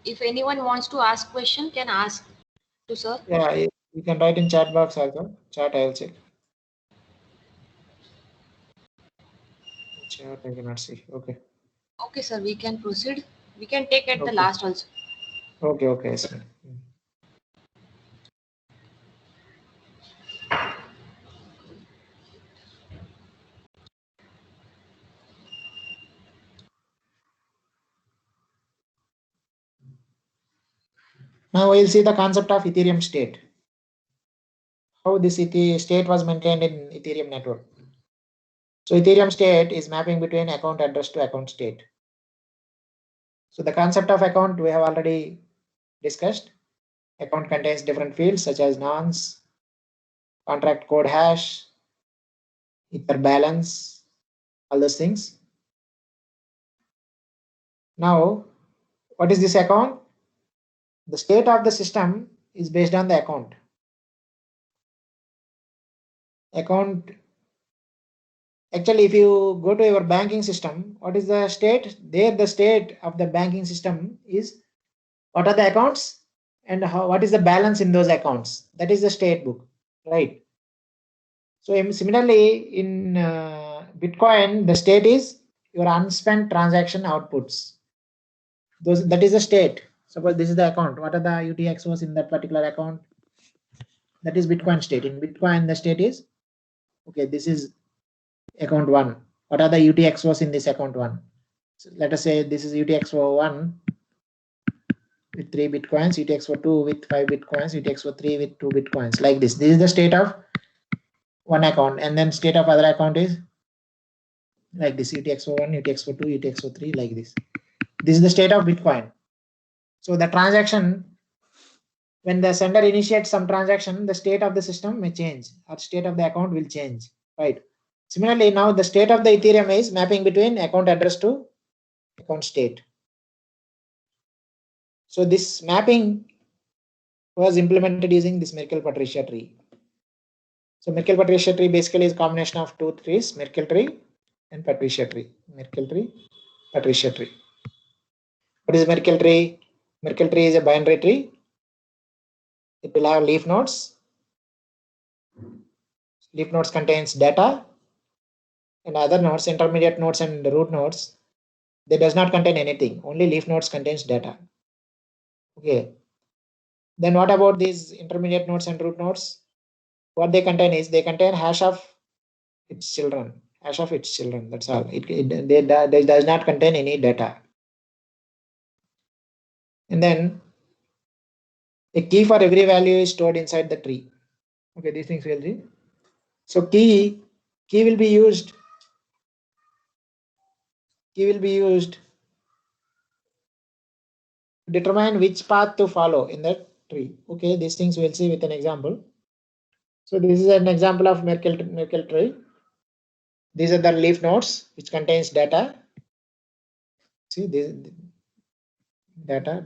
A: If anyone wants to ask question, can ask to sir.
C: Yeah, you can write in chat box also. Chat, I will check. Chat, I cannot see. Okay.
A: Okay, sir, we can proceed. We can take at the
C: Okay.
A: last also.
C: Okay, okay. Yes, ma'am. Now we'll see the concept of Ethereum state. How this state was maintained in Ethereum network. So Ethereum state is mapping between account address to account state. So the concept of account we have already discussed. Account contains different fields such as nonce, contract code hash, ether balance, all those things. Now, what is this account? The state of the system is based on the account. Actually, if you go to your banking system, what is the state? There, the state of the banking system is what are the accounts and what is the balance in those accounts. That is the state book, right? So similarly, in Bitcoin, the state is your unspent transaction outputs. That is the state. Suppose this is the account. What are the UTXOs in that particular account? That is Bitcoin state. In Bitcoin, the state is okay. This is account 1. What are the UTXOs in this account 1? So let us say this is UTXO 1 with 3 Bitcoins, UTXO 2 with 5 Bitcoins, UTXO 3 with 2 Bitcoins, like this. This is the state of one account, and then state of other account is like this: UTXO 1, UTXO 2, UTXO 3, like this. This is the state of Bitcoin. So the transaction, when the sender initiates some transaction, the state of the system may change, or state of the account will change, right? Similarly, now the state of the Ethereum is mapping between account address to account state. So this mapping was implemented using this Merkle-Patricia tree. So Merkle-Patricia tree basically is a combination of two trees, Merkle tree and Patricia tree. Merkle tree, Patricia tree. What is Merkle tree? Merkle tree is a binary tree. It will have leaf nodes. Leaf nodes contains data, and other nodes, intermediate nodes and root nodes, they does not contain anything. Only leaf nodes contains data. Okay. Then what about these intermediate nodes and root nodes? What they contain is they contain hash of its children. Hash of its children. That's all. They does not contain any data. And then a key for every value is stored inside the tree. Okay, these things we'll see. So key will be used. Key will be used to determine which path to follow in that tree. Okay, these things we'll see with an example. So this is an example of Merkle tree. These are the leaf nodes which contains data. See this data.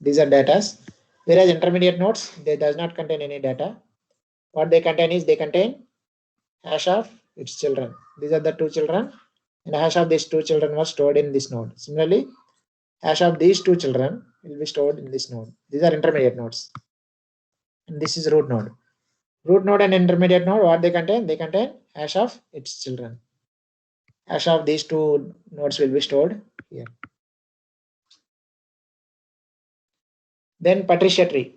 C: These are datas. Whereas intermediate nodes, they does not contain any data. What they contain is they contain hash of its children. These are the two children, and hash of these two children was stored in this node. Similarly, hash of these two children will be stored in this node. These are intermediate nodes, and this is root node. Root node and intermediate node, what they contain? They contain hash of its children. Hash of these two nodes will be stored here. Then Patricia tree.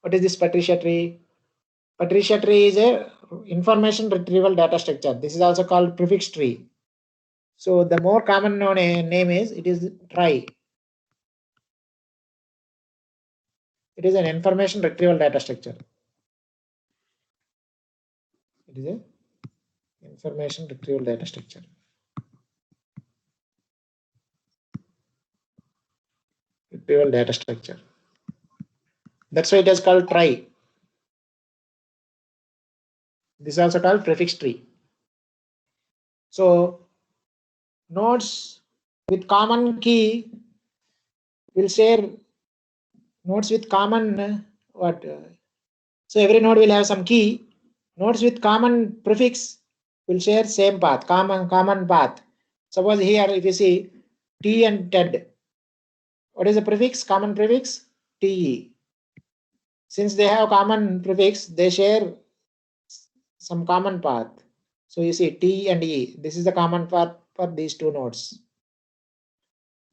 C: What is this Patricia tree? Patricia tree is a information retrieval data structure. This is also called prefix tree. So the more common known name is, it is TRI. It is an information retrieval data structure. It is a information retrieval data structure. Retrieval data structure. That's why it is called TRI. This is also called prefix tree. So nodes with common key will share nodes with common so every node will have some key. Nodes with common prefix will share same path, common path. Suppose here, if you see T and TED, what is the prefix? Common prefix? TE. Since they have common prefix, they share some common path. So you see T and E. This is the common path for these two nodes.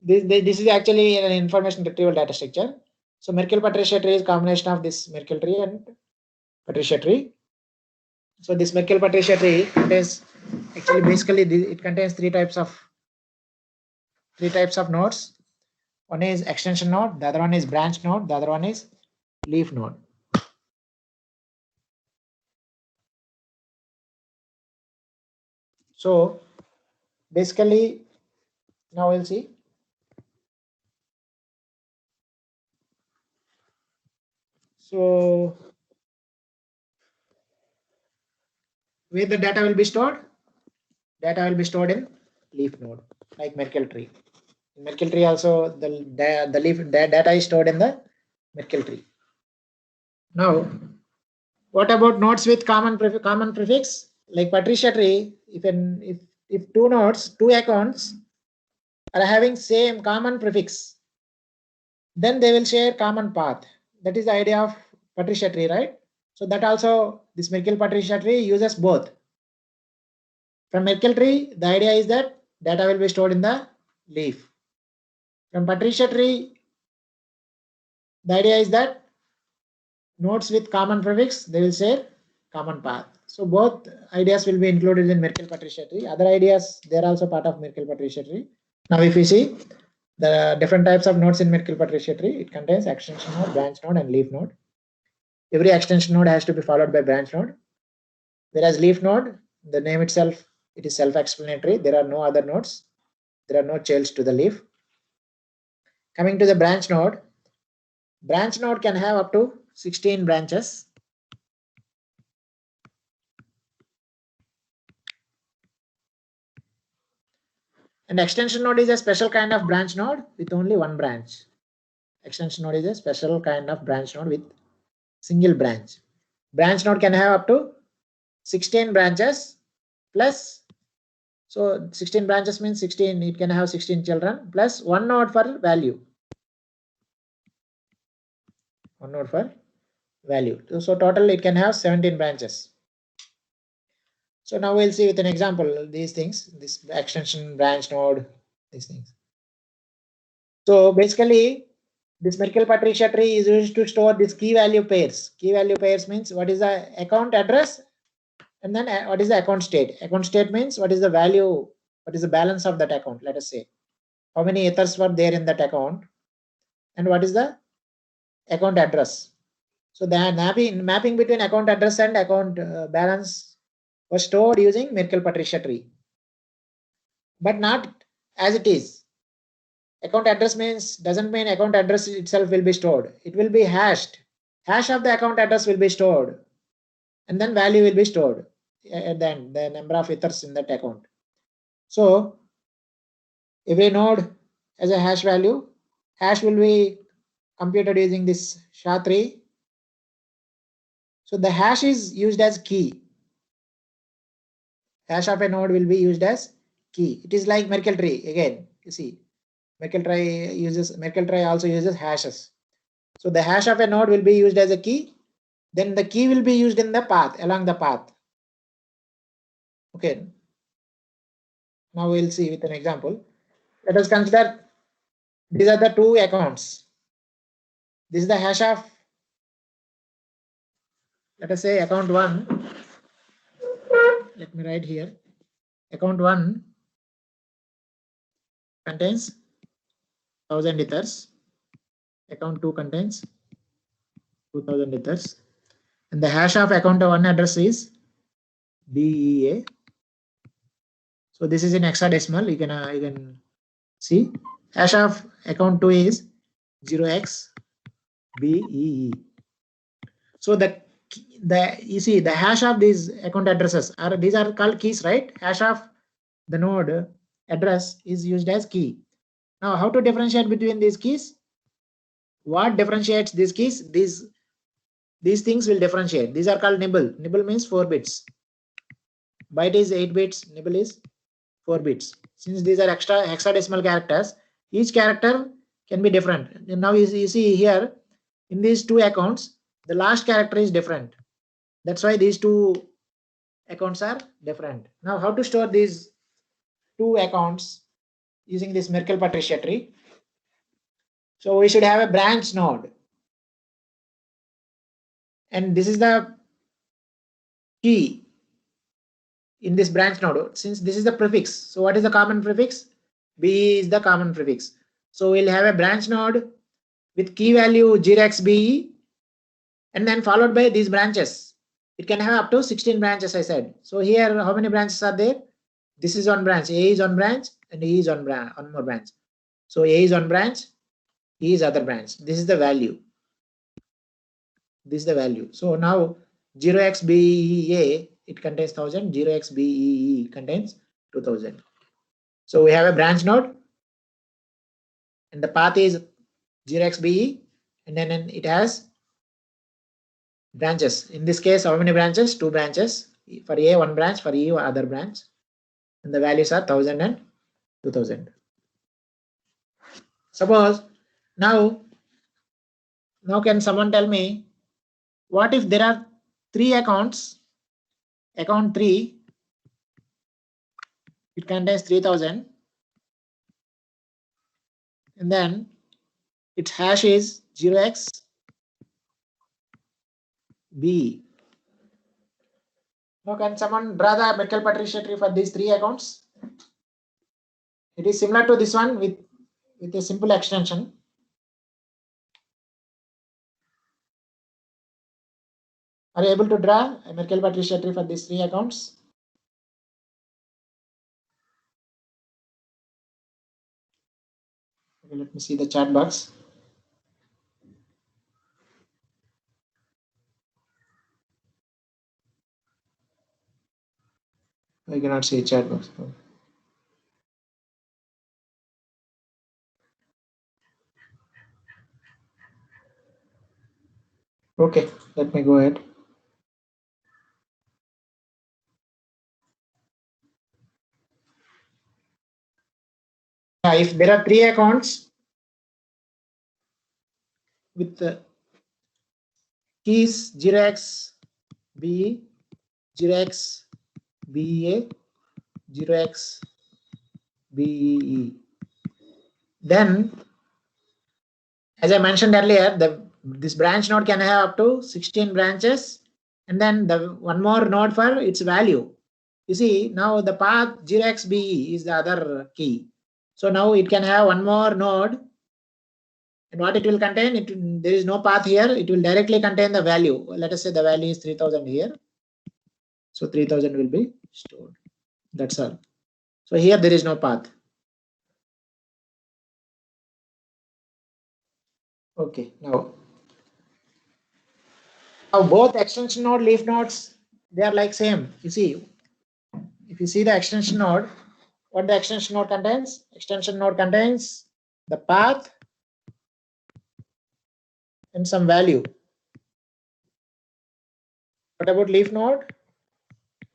C: This is actually an information retrieval data structure. So Merkle-Patricia tree is combination of this Merkle tree and Patricia tree. So this Merkle-Patricia tree contains actually basically it contains three types of nodes. One is extension node, the other one is branch node, the other one is leaf node. So basically now we'll see. So where the data will be stored? Data will be stored in leaf node, like Merkle tree. In Merkle tree also the leaf data is stored in the Merkle tree. Now, what about nodes with common prefix? Like Patricia tree, if two nodes, two accounts are having same common prefix, then they will share common path. That is the idea of Patricia tree, right? So that also this Merkle-Patricia tree uses both. From Merkle tree, the idea is that data will be stored in the leaf. From Patricia tree, the idea is that nodes with common prefix, they will share common path. So both ideas will be included in Merkle-Patricia tree. Other ideas, they are also part of Merkle-Patricia tree. Now if you see the different types of nodes in Merkle-Patricia tree, it contains extension node, branch node, and leaf node. Every extension node has to be followed by branch node. Whereas leaf node, the name itself, it is self-explanatory. There are no other nodes. There are no childs to the leaf. Coming to the branch node can have up to 16 branches. And extension node is a special kind of branch node with only one branch. Extension node is a special kind of branch node with single branch. Branch node can have up to 16 branches plus, so 16 branches means 16, it can have 16 children plus one node for value. One node for value. So total it can have 17 branches. So now we'll see with an example these things, this extension, branch node, these things. So basically this Merkle-Patricia tree is used to store these key value pairs. Key value pairs means what is the account address and then what is the account state. Account state means what is the value, what is the balance of that account, let us say. How many ethers were there in that account and what is the account address. So the mapping between account address and account balance was stored using Merkle-Patricia tree, but not as it is. Account address doesn't mean account address itself will be stored. It will be hashed. Hash of the account address will be stored, and then value will be stored at the end, the number of ethers in that account. So every node has a hash value. Hash will be computed using this SHA-3. So the hash is used as key. Hash of a node will be used as key. It is like Merkle tree again. You see, Merkle tree also uses hashes. So the hash of a node will be used as a key. Then the key will be used in the path, along the path. Okay. Now we'll see with an example. Let us consider these are the two accounts. This is the hash of, let us say, account 1. Let me write here. Account 1 contains 1000 ethers. Account 2 contains 2000 ethers. And the hash of account 1 address is BEA. So this is in hexadecimal. You can see. Hash of account 2 is 0xBEE. So you see the hash of these account addresses these are called keys, right? Hash of the node address is used as key. Now how to differentiate between these keys? What differentiates these keys? These things will differentiate. These are called nibble. Nibble means 4 bits. Byte is 8 bits. Nibble is 4 bits. Since these are extra hexadecimal characters, each character can be different. And now you see here in these two accounts, the last character is different. That's why these two accounts are different. Now, how to store these two accounts using this Merkle-Patricia tree? So we should have a branch node, and this is the key in this branch node. Since this is the prefix, so what is the common prefix? BE is the common prefix. So we'll have a branch node with key value 0x BE, and then followed by these branches. It can have up to 16 branches, I said. So here, how many branches are there? This is one branch, A is one branch, and E is one more branch. So A is one branch, E is other branch. This is the value. This is the value. So now 0x BEA, it contains 1000, 0x BEE contains 2000. So we have a branch node, and the path is 0x BE, and then it has branches. In this case, how many branches? 2 branches. For A, 1 branch, for E, other branch. And the values are 1000 and 2000. Suppose now can someone tell me, what if there are 3 accounts? Account 3, it contains 3000, and then its hash is 0x B. Now can someone draw the Merkle-Patricia tree for these 3 accounts? It is similar to this one with a simple extension. Are you able to draw a Merkle-Patricia tree for these 3 accounts? Okay, let me see the chat box. I cannot see chat box. Okay, let me go ahead. If there are 3 accounts with the keys 0x BE, 0x BEA, 0x BEE, then as I mentioned earlier, this branch node can have up to 16 branches, and then the one more node for its value. You see, now the path 0x BE is the other key. So now it can have one more node, and what it will contain, there is no path here, it will directly contain the value. Let us say the value is 3000 here. So 3000 will be stored. That's all. So here there is no path. Okay, now both extension node, leaf nodes, they are like same. You see, if you see the extension node, what the extension node contains? Extension node contains the path and some value. What about leaf node?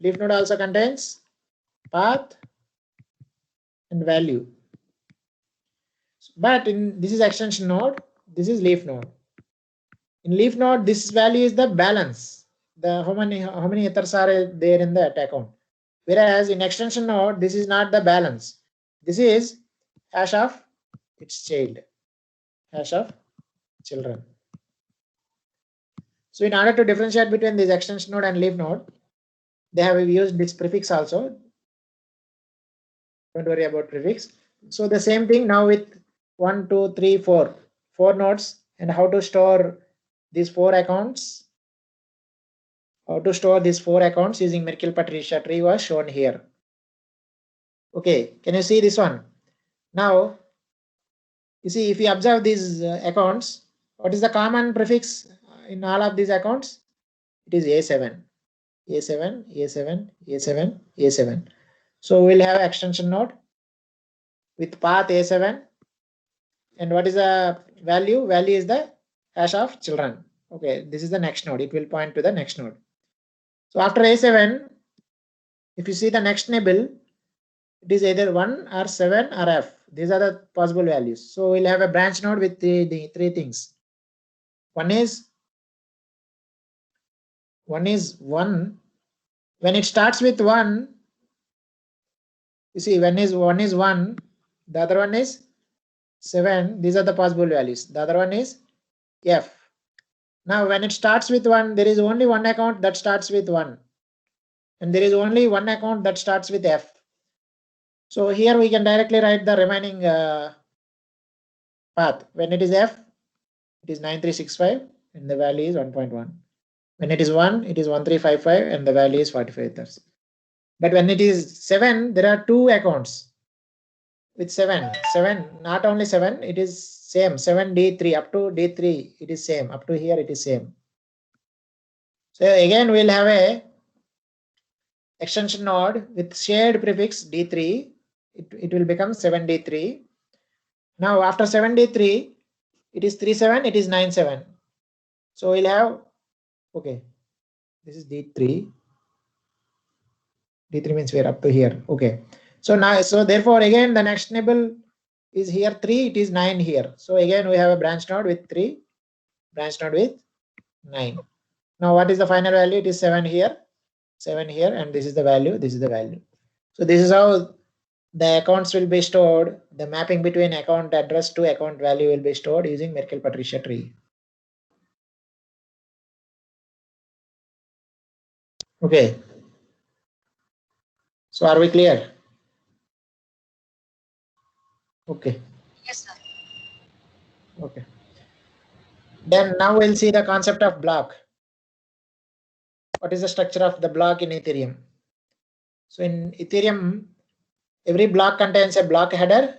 C: Leaf node also contains path and value. But in this is extension node, this is leaf node. In leaf node, this value is the balance. The how many ethers are there in that account. Whereas in extension node, this is not the balance. This is hash of its child, hash of children. So in order to differentiate between this extension node and leaf node, they have used this prefix also. Don't worry about prefix. So the same thing now with 1, 2, 3, 4 nodes, and how to store these 4 accounts. How to store these 4 accounts using Merkle-Patricia tree was shown here. Okay, can you see this one? Now, you see, if you observe these accounts, what is the common prefix in all of these accounts? It is A7, A7, A7, A7, A7. So we'll have extension node with path A7. And what is the value? Value is the hash of children. Okay, this is the next node. It will point to the next node. So after A7, if you see the next nibble, it is either 1 or 7 or F. These are the possible values. So we'll have a branch node with the three things. One is 1. When it starts with 1, you see one is 1, the other one is 7. These are the possible values. The other one is F. Now when it starts with 1, there is only one account that starts with 1. And there is only one account that starts with F. So here we can directly write the remaining path. When it is F, it is 9365 and the value is 1.1. When it is 1, it is 1355 and the value is 45. But when it is 7, there are two accounts with 7. 7, not only 7, it is same. 7D3 up to D3, it is same. Up to here, it is same. So again, we'll have a extension node with shared prefix D3. It will become 7D3. Now after 7D3, it is 37, it is 97. So we'll have, okay, this is D3. D3 means we're up to here. Okay. So now, so therefore again the next nibble is here 3, it is 9 here. So again we have a branch node with 3, branch node with 9. Now what is the final value? It is 7 here, 7 here, and this is the value, this is the value. So this is how the accounts will be stored. The mapping between account address to account value will be stored using Merkle-Patricia tree. Okay. So are we clear? Okay.
A: Yes, sir.
C: Okay. Then now we'll see the concept of block. What is the structure of the block in Ethereum? So in Ethereum, every block contains a block header.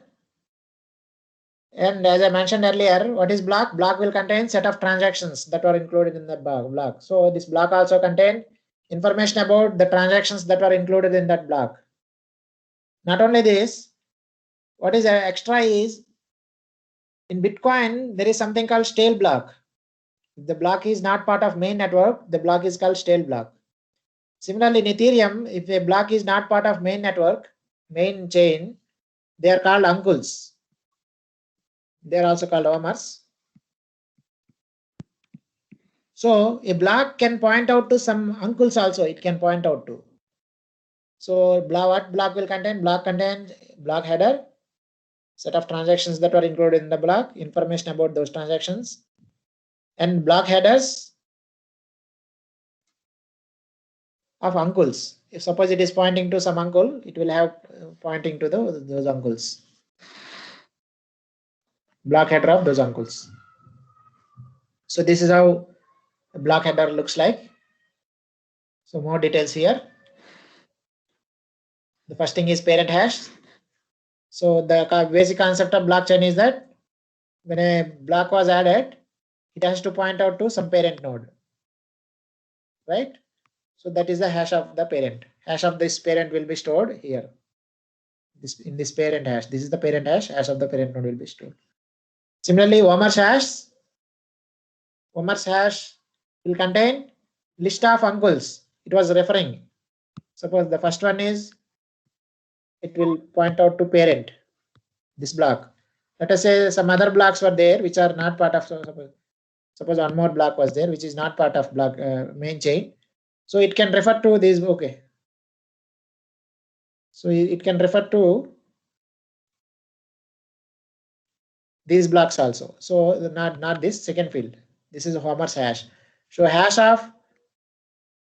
C: And as I mentioned earlier, what is block? Block will contain set of transactions that are included in the block. So this block also contains information about the transactions that are included in that block. Not only this, what is extra is in Bitcoin, there is something called stale block. If the block is not part of main network, the block is called stale block. Similarly, in Ethereum, if a block is not part of main network, main chain, they are called uncles. They are also called omers. So a block can point out to some uncles also, it can point out to. So what block will contain? Block contains block header, set of transactions that are included in the block, information about those transactions, and block headers of uncles. If suppose it is pointing to some uncle, it will have pointing to those uncles. Block header of those uncles. So this is how a block header looks like. So more details here. The first thing is parent hash. So the basic concept of blockchain is that when a block was added, it has to point out to some parent node, right? So that is the hash of the parent. Hash of this parent will be stored here. In this parent hash. This is the parent hash. Hash of the parent node will be stored. Similarly, Omer's hash will contain list of uncles. It was referring. Suppose the first one is, it will point out to parent, this block. Let us say some other blocks were there which are not part of, suppose one more block was there which is not part of block main chain. So it can refer to this, okay. So it can refer to these blocks also. So not this second field. This is Homer's hash. So hash of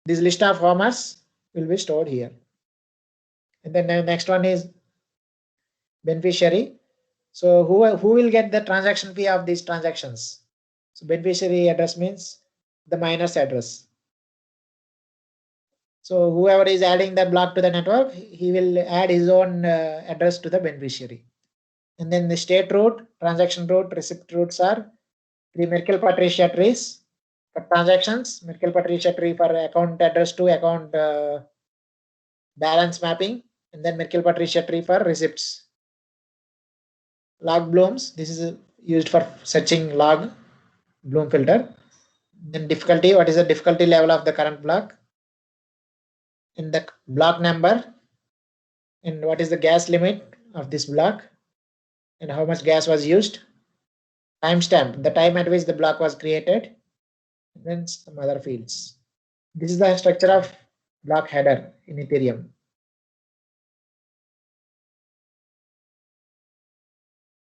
C: this list of Homers will be stored here. And then the next one is beneficiary. So who will get the transaction fee of these transactions? So beneficiary address means the miner's address. So whoever is adding that block to the network, he will add his own address to the beneficiary. And then the state root, transaction root, receipt roots are the Merkle-Patricia trees for transactions, Merkle-Patricia tree for account address to account balance mapping, and then Merkle-Patricia tree for receipts. Log blooms, this is used for searching log, bloom filter. Then difficulty, what is the difficulty level of the current block? In the block number, and what is the gas limit of this block, and how much gas was used, timestamp, the time at which the block was created, and then some other fields. This is the structure of block header in Ethereum.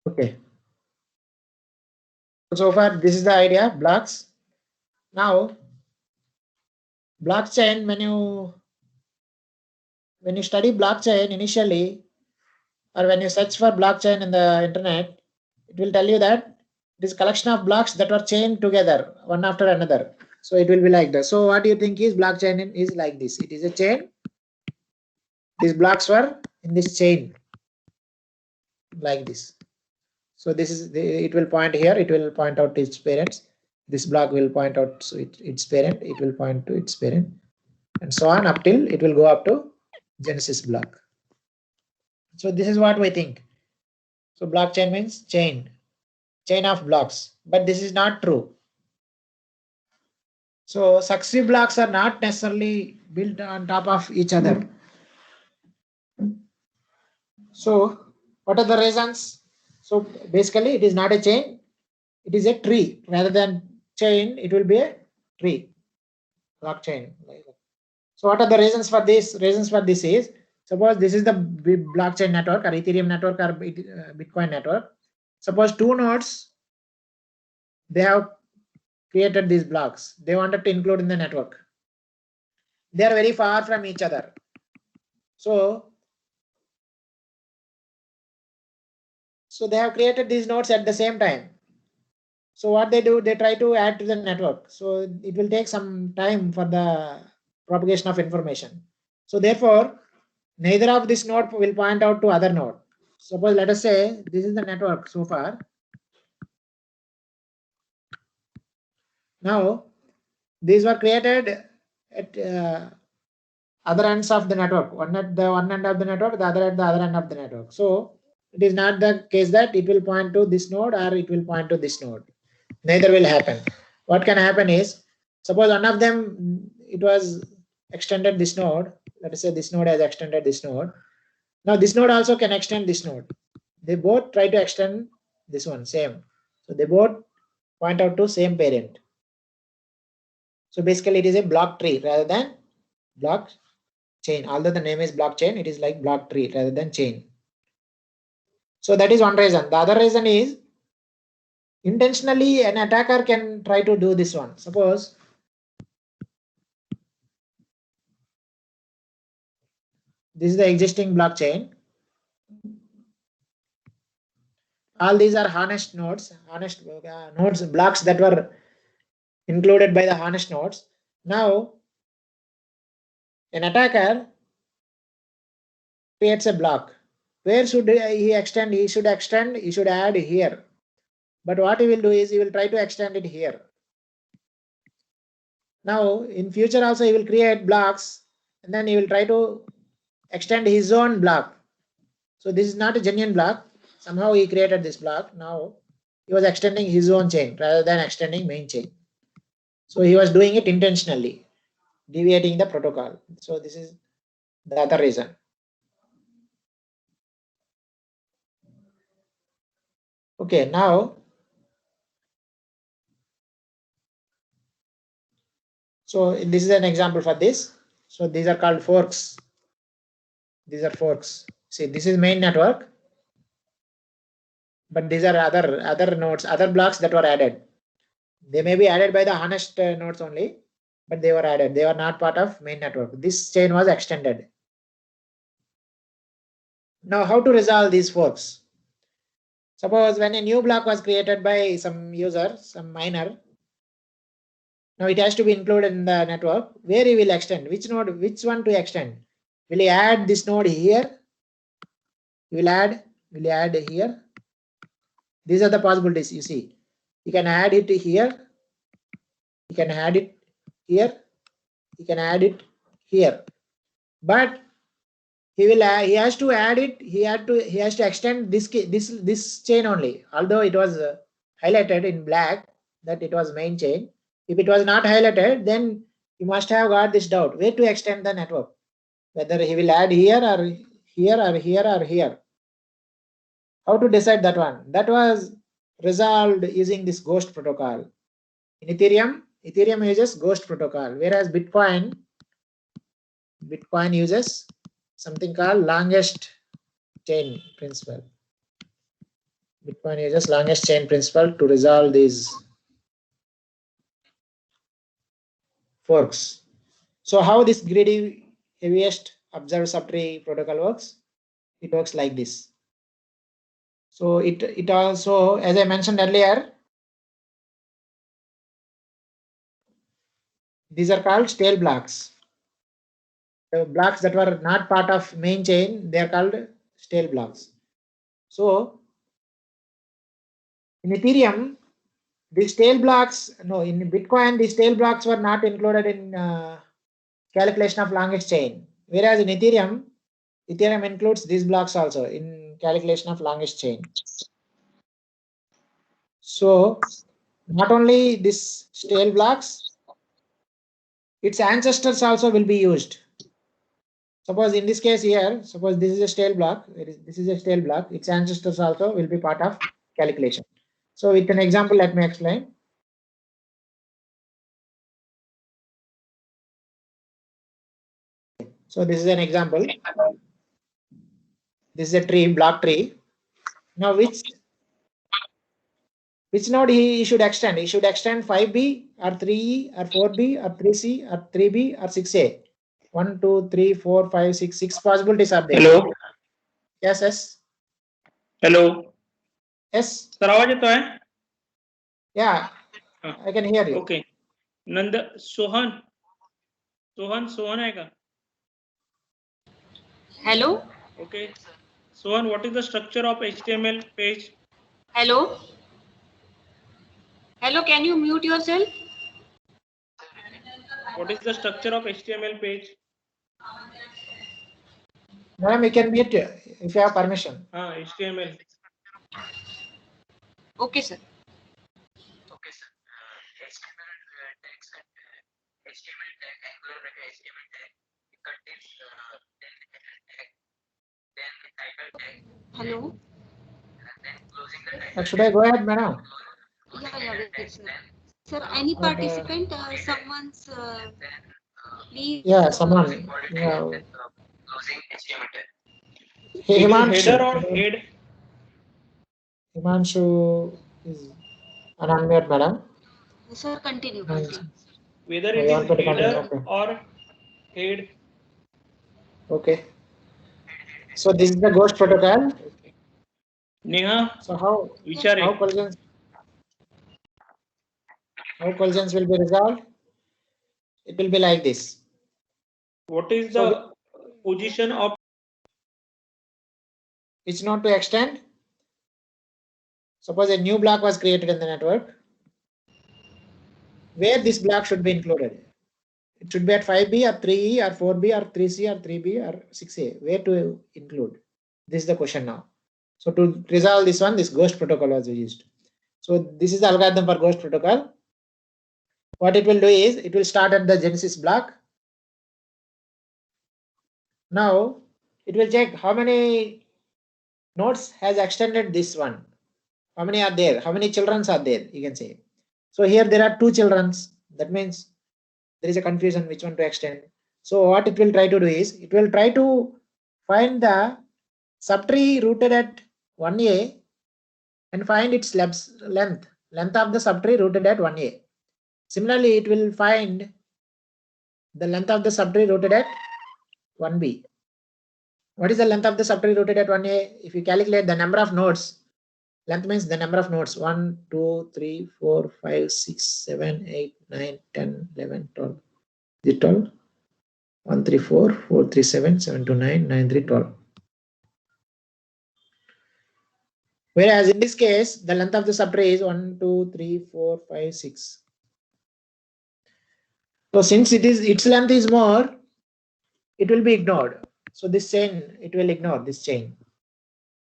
C: Okay. So far, this is the idea, blocks. Now, blockchain, when you study blockchain initially, or when you search for blockchain in the internet, it will tell you that it is a collection of blocks that are chained together, one after another. So it will be like that. So what do you think is blockchain is like this? It is a chain. These blocks were in this chain, like this. So this is it will point here. It will point out its parents. This block will point out its parent. It will point to its parent, and so on up till it will go up to Genesis block. So this is what we think. So blockchain means chain of blocks, but this is not true. So successive blocks are not necessarily built on top of each other. So what are the reasons? So basically it is not a chain, it is a tree. Rather than chain, it will be a tree, blockchain. So what are the reasons for this? Reasons for this is, suppose this is the blockchain network or Ethereum network or Bitcoin network. Suppose two nodes, they have created these blocks. They wanted to include in the network. They are very far from each other. So they have created these nodes at the same time. So what they do, they try to add to the network. So it will take some time for the propagation of information. So therefore, neither of this node will point out to other node. Suppose let us say this is the network so far. Now these were created at other ends of the network. One at the one end of the network, the other at the other end of the network. So it is not the case that it will point to this node or it will point to this node. Neither will happen. What can happen is, suppose one of them, it was extended this node. Let us say this node has extended this node. Now this node also can extend this node. They both try to extend this one, same. So they both point out to same parent. So basically it is a block tree rather than block chain. Although the name is blockchain, it is like block tree rather than chain. So that is one reason. The other reason is, intentionally an attacker can try to do this one. Suppose this is the existing blockchain. All these are harnessed nodes, blocks that were included by the harnessed nodes. Now an attacker creates a block. Where should he extend? He should add here. But what he will do is he will try to extend it here. Now in future also he will create blocks and then he will try to extend his own block. So this is not a genuine block. Somehow he created this block. Now he was extending his own chain rather than extending main chain. So he was doing it intentionally, deviating the protocol. So this is the other reason. Okay, now so this is an example for this. So these are called forks. These are forks. See, this is main network, but these are other nodes, other blocks that were added. They may be added by the harnessed nodes only, but they were added. They were not part of main network. This chain was extended. Now, how to resolve these forks? Suppose when a new block was created by some user, some miner, now it has to be included in the network. Where he will extend? Which node? Which one to extend? Will he add this node here? Will he add here? These are the possibilities. You see, you can add it here. You can add it here. You can add it here. But he has to add it. He has to extend this chain only. Although it was highlighted in black that it was main chain. If it was not highlighted, then you must have got this doubt where to extend the network. Whether he will add here or here or here or here. How to decide that one? That was resolved using this ghost protocol. In Ethereum uses ghost protocol, whereas Bitcoin uses something called longest chain principle. Bitcoin uses longest chain principle to resolve these forks. So how this greedy heaviest observed subtree protocol works? It works like this. So it also, as I mentioned earlier, these are called stale blocks. The blocks that were not part of main chain, they are called stale blocks. So in Ethereum, the stale blocks, no, in Bitcoin, the stale blocks were not included in calculation of longest chain. Whereas in Ethereum includes these blocks also in calculation of longest chain. So not only this stale blocks, its ancestors also will be used. Suppose in this case here, suppose this is a stale block, this is a stale block, its ancestors also will be part of calculation. So with an example, let me explain. So this is an example. This is a tree, block tree. Now which node he should extend? He should extend 5B or 3E or 4B or 3C or 3B or 6A. 1, 2, 3, 4, 5, 6, 6 possibilities are there.
D: Hello.
C: Yes.
D: Hello.
C: Yes.
D: Sir आवाज येतो आहे?
C: Yeah. I can hear you.
D: Okay. नंद सोहन आहे का?
A: Hello.
D: Okay. Sohan, what is the structure of HTML page?
A: Hello. Hello, can you mute yourself?
D: What is the structure of HTML page?
C: Madam, you can mute if you have permission.
D: HTML.
A: Okay, sir.
E: HTML tag, Angular HTML tag, it contains then title tag.
A: Hello.
E: And then closing the tag.
C: Should I go ahead, madam?
F: Yeah, wait, sir. Sir, any participant, someone's, please.
C: Yeah, someone. Yeah.
E: Closing HTML tag.
D: Header or head?
C: Himanshu is unmute, madam.
F: Sir, continue.
D: Whether it is header or head.
C: Okay. So this is the ghost protocol.
D: Neha.
C: So how
D: Vichare.
C: how collisions will be resolved? It will be like this.
D: What is the position of
C: which node to extend? Suppose a new block was created in the network. Where this block should be included? It should be at 5B or 3E or 4B or 3C or 3B or 6A. Where to include? This is the question now. So to resolve this one, this ghost protocol was used. So this is the algorithm for ghost protocol. What it will do is, it will start at the Genesis block. Now it will check how many nodes has extended this one. How many are there? How many children are there? You can say. So here there are 2 children. That means there is a confusion which one to extend. So what it will try to do is, it will try to find the subtree rooted at 1A and find its length of the subtree rooted at 1A. Similarly, it will find the length of the subtree rooted at 1B. What is the length of the subtree rooted at 1A? If you calculate the number of nodes, length means the number of nodes 1, 2, 3, 4, 5, 6, 7, 8, 9, 10, 11, 12. Is it 12? 1, 3, 4, 4, 3, 7, 7, 2, 9, 9, 3, 12. Whereas in this case, the length of the subtree is 1, 2, 3, 4, 5, 6. So since its length is more, it will be ignored. So this chain, it will ignore this chain.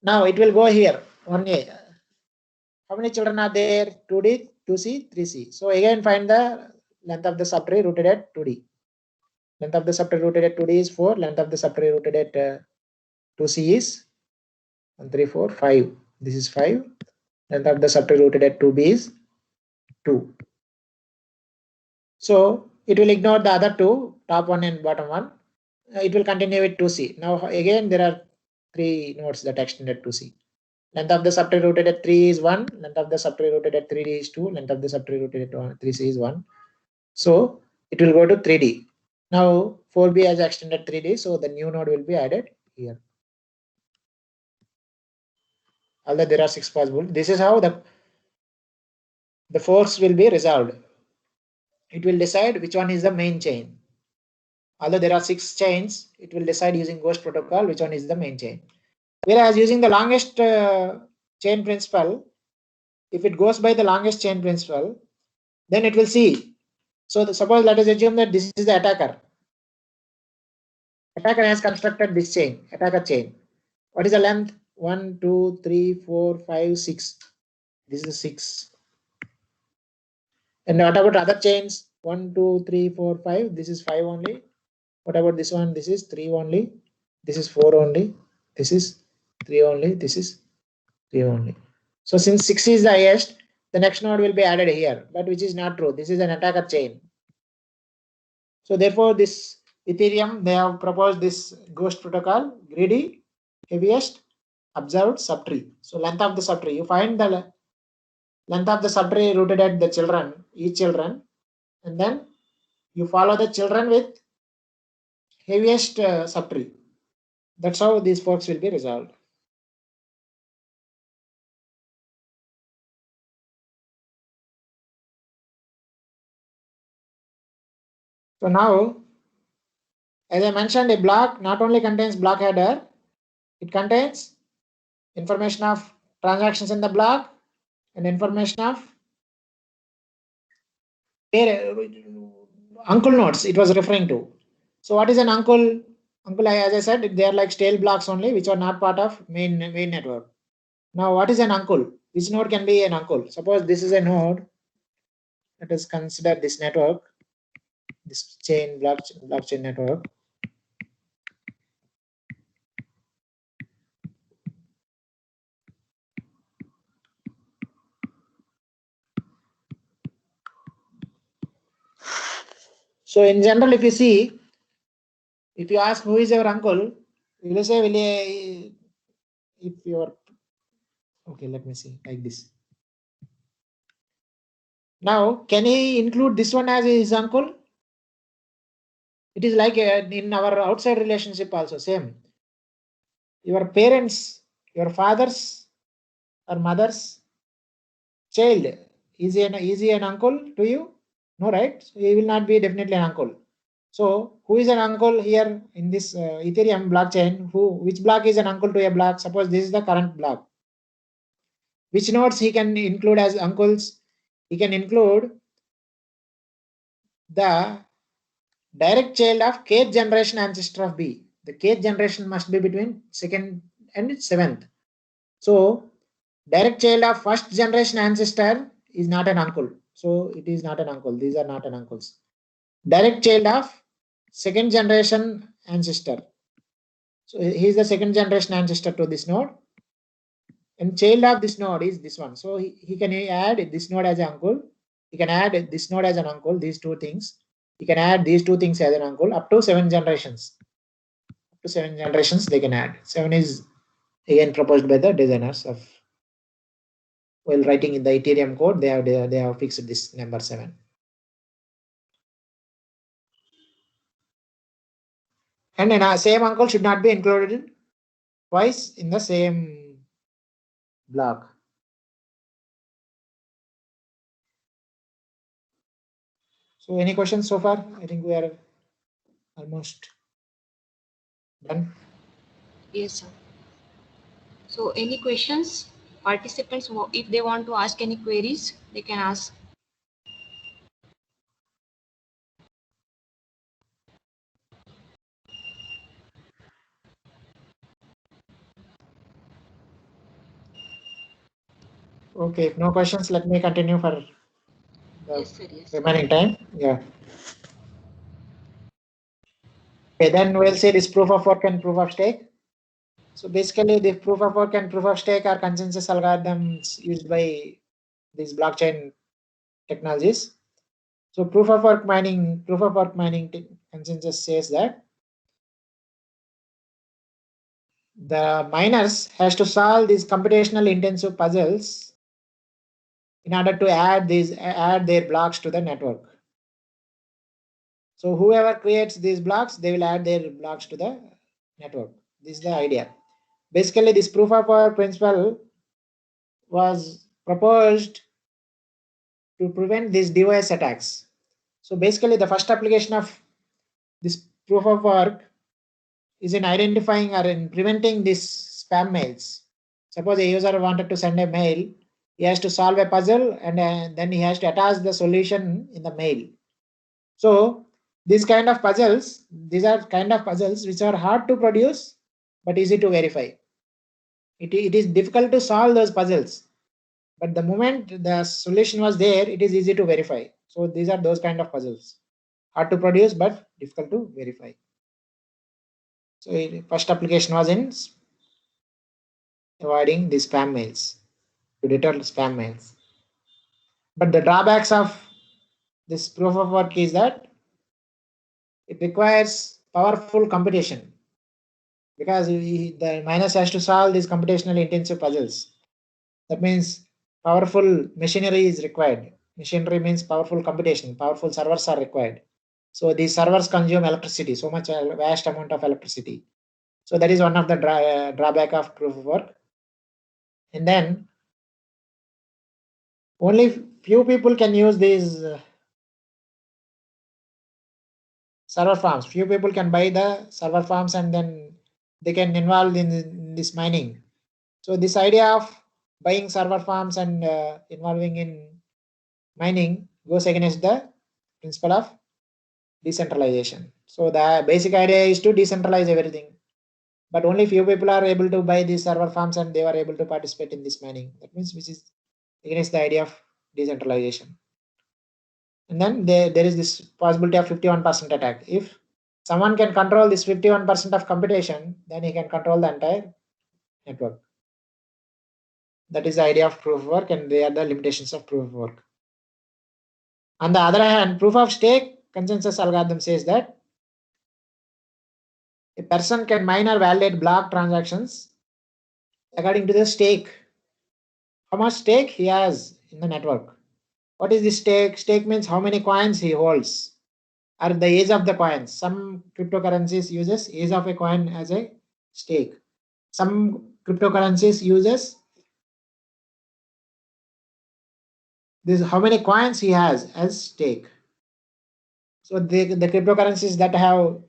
C: Now it will go here, 1A. How many children are there? 2D, 2C, 3C. So again find the length of the subtree rooted at 2D. Length of the subtree rooted at 2D is 4. Length of the subtree rooted at 2c is 1, 3, 4, 5. This is 5. Length of the subtree rooted at 2b is 2. So it will ignore the other two, top one and bottom one. It will continue with 2c. Now again there are 3 nodes that extend at 2c. Length of the subtree rooted at 3 is 1. Length of the subtree rooted at 3d is 2. Length of the subtree rooted at 3c is 1. So it will go to 3d. Now 4b has extended 3d, so the new node will be added here. Although there are 6 possible, this is how the forks will be resolved. It will decide which one is the main chain. Although there are 6 chains, it will decide using ghost protocol which one is the main chain. Whereas using the longest chain principle, if it goes by the longest chain principle, then it will see. So suppose let us assume that this is the attacker. Attacker has constructed this chain, attacker chain. What is the length? 1, 2, 3, 4, 5, 6. This is 6. And what about other chains? 1, 2, 3, 4, 5. This is 5 only. What about this one? This is 3 only. This is 4 only. This is 3 only. This is 3 only. So since 6 is the highest, the next node will be added here, but which is not true. This is an attacker chain. So therefore, this Ethereum, they have proposed this ghost protocol, greedy, heaviest, observed subtree. So length of the subtree, you find the length of the subtree rooted at the children, each children, and then you follow the children with heaviest subtree. That's how these forks will be resolved. So now, as I mentioned, a block not only contains block header, it contains information of transactions in the block and information of uncle nodes it was referring to. So what is an uncle? Uncle, as I said, they are like stale blocks only, which are not part of main network. Now, what is an uncle? Which node can be an uncle? Suppose this is a node. Let us consider this network, this chain blockchain network. So in general, if you see, if you ask who is your uncle, you will say, if you are, okay, let me see, like this. Now, can he include this one as his uncle? It is like in our outside relationship also, same. Your parents, your father's or mother's child, is he an uncle to you? No, right? So he will not be definitely an uncle. So who is an uncle here in this Ethereum blockchain? Which block is an uncle to a block? Suppose this is the current block. Which nodes he can include as uncles? He can include the direct child of kth generation ancestor of B. The kth generation must be between 2nd and 7th. So direct child of first generation ancestor is not an uncle. So it is not an uncle. These are not an uncles. Direct child of 2nd generation ancestor. So he is the 2nd generation ancestor to this node. And child of this node is this one. So he can add this node as an uncle. He can add this node as an uncle, these two things. He can add these two things as an uncle up to 7 generations. Up to 7 generations they can add. 7 is again proposed by the designers of, while writing in the Ethereum code, they have fixed this number 7. And then same uncle should not be included twice in the same block. So any questions so far? I think we are almost done.
A: Yes, sir. So any questions? Participants, if they want to ask any queries, they can ask.
C: Okay, if no questions, let me continue for the
F: Yes, sir. Yes.
C: remaining time. Yeah. Okay, then we'll see this proof of work and proof of stake. So basically, the proof of work and proof of stake are consensus algorithms used by these blockchain technologies. So proof of work mining consensus says that the miners has to solve these computational intensive puzzles in order to add their blocks to the network. So whoever creates these blocks, they will add their blocks to the network. This is the idea. Basically, this proof of work principle was proposed to prevent these DOS attacks. So basically, the first application of this proof of work is in identifying or in preventing these spam mails. Suppose a user wanted to send a mail, he has to solve a puzzle and then he has to attach the solution in the mail. So these kind of puzzles, these are kind of puzzles which are hard to produce but easy to verify. It is difficult to solve those puzzles, but the moment the solution was there, it is easy to verify. So these are those kind of puzzles, hard to produce but difficult to verify. So first application was in avoiding the spam mails, to deter spam mails. But the drawbacks of this proof of work is that it requires powerful computation, because the miners has to solve these computationally intensive puzzles. That means powerful machinery is required. Machinery means powerful computation, powerful servers are required. So these servers consume electricity, so much vast amount of electricity. So that is one of the drawback of proof of work. And then only few people can use these server farms. Few people can buy the server farms and then they can involve in this mining. So this idea of buying server farms and involving in mining goes against the principle of decentralization. So the basic idea is to decentralize everything, but only few people are able to buy these server farms and they are able to participate in this mining. That means which is against the idea of decentralization. And then there is this possibility of 51% attack. If someone can control this 51% of computation, then he can control the entire network. That is the idea of proof of work, and they are the limitations of proof of work. On the other hand, proof of stake consensus algorithm says that a person can mine or validate block transactions according to the stake. How much stake he has in the network. What is the stake? Stake means how many coins he holds, or the age of the coins. Some cryptocurrencies uses age of a coin as a stake. Some cryptocurrencies uses this how many coins he has as stake. So the cryptocurrencies that have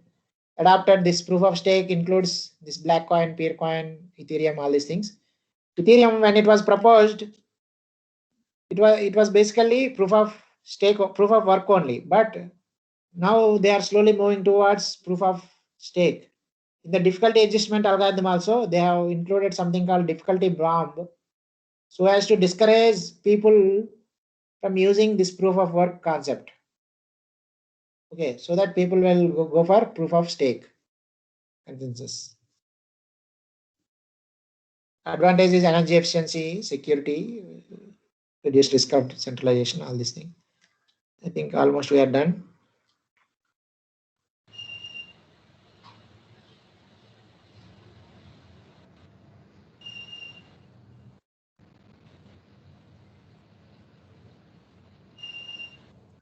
C: adopted this proof of stake includes this Black coin, Peer coin, Ethereum, all these things. Ethereum, when it was proposed, it was basically proof of stake, proof of work only. But now they are slowly moving towards proof of stake. In the difficulty adjustment algorithm also, they have included something called difficulty bomb, so as to discourage people from using this proof of work concept. Okay, so that people will go for proof of stake consensus. Advantage is energy efficiency, security, reduced risk of centralization, all these things. I think almost we are done.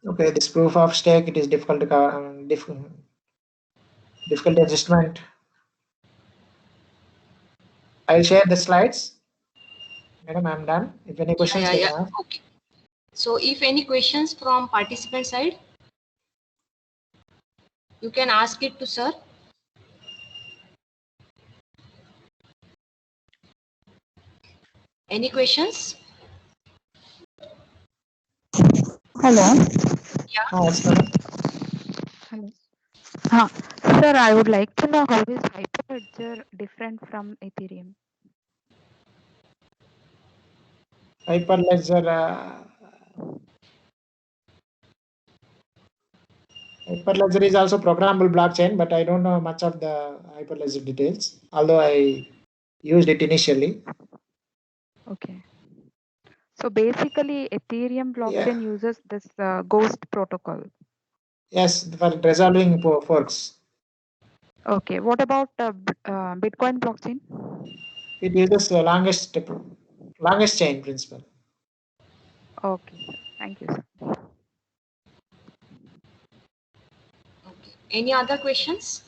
C: Okay, this proof of stake, it is difficult to cover, difficult adjustment. I'll share the slides. Madam, I'm done. If any questions, you can ask.
A: Okay. So if any questions from participant side, you can ask it to sir. Any questions?
G: Hello.
A: Yeah.
C: Yes, madam.
G: Hello. Sir, I would like to know how is Hyperledger different from Ethereum?
C: Hyperledger. Hyperledger is also programmable blockchain, but I don't know much of the Hyperledger details. Although I used it initially.
G: Okay. So basically, Ethereum blockchain uses this Ghost protocol.
C: Yes, for resolving forks.
G: Okay. What about Bitcoin blockchain?
C: It uses the longest chain principle.
G: Okay. Thank you, sir.
A: Okay. Any other questions?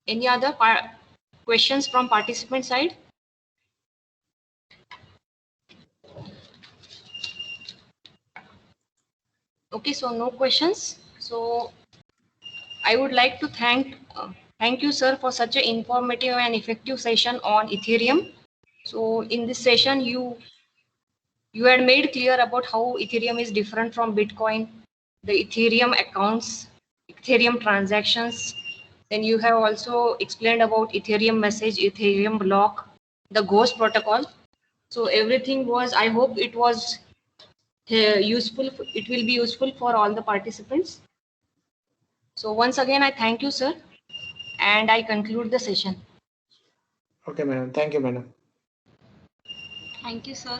A: Any other questions from participant side? Okay, so no questions. So I would like to thank you, sir, for such an informative and effective session on Ethereum. So in this session, you had made clear about how Ethereum is different from Bitcoin, the Ethereum accounts, Ethereum transactions. Then you have also explained about Ethereum message, Ethereum block, the Ghost protocol. So everything was, I hope it was useful. It will be useful for all the participants. So once again, I thank you, sir, and I conclude the session.
C: Okay, madam. Thank you, madam.
F: Thank you, sir.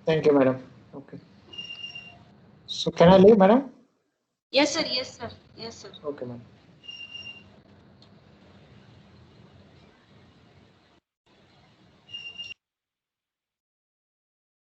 C: Thank you, madam. Okay. So can I leave, madam?
A: Yes, sir.
F: Yes, sir. Yes, sir.
C: Okay, madam.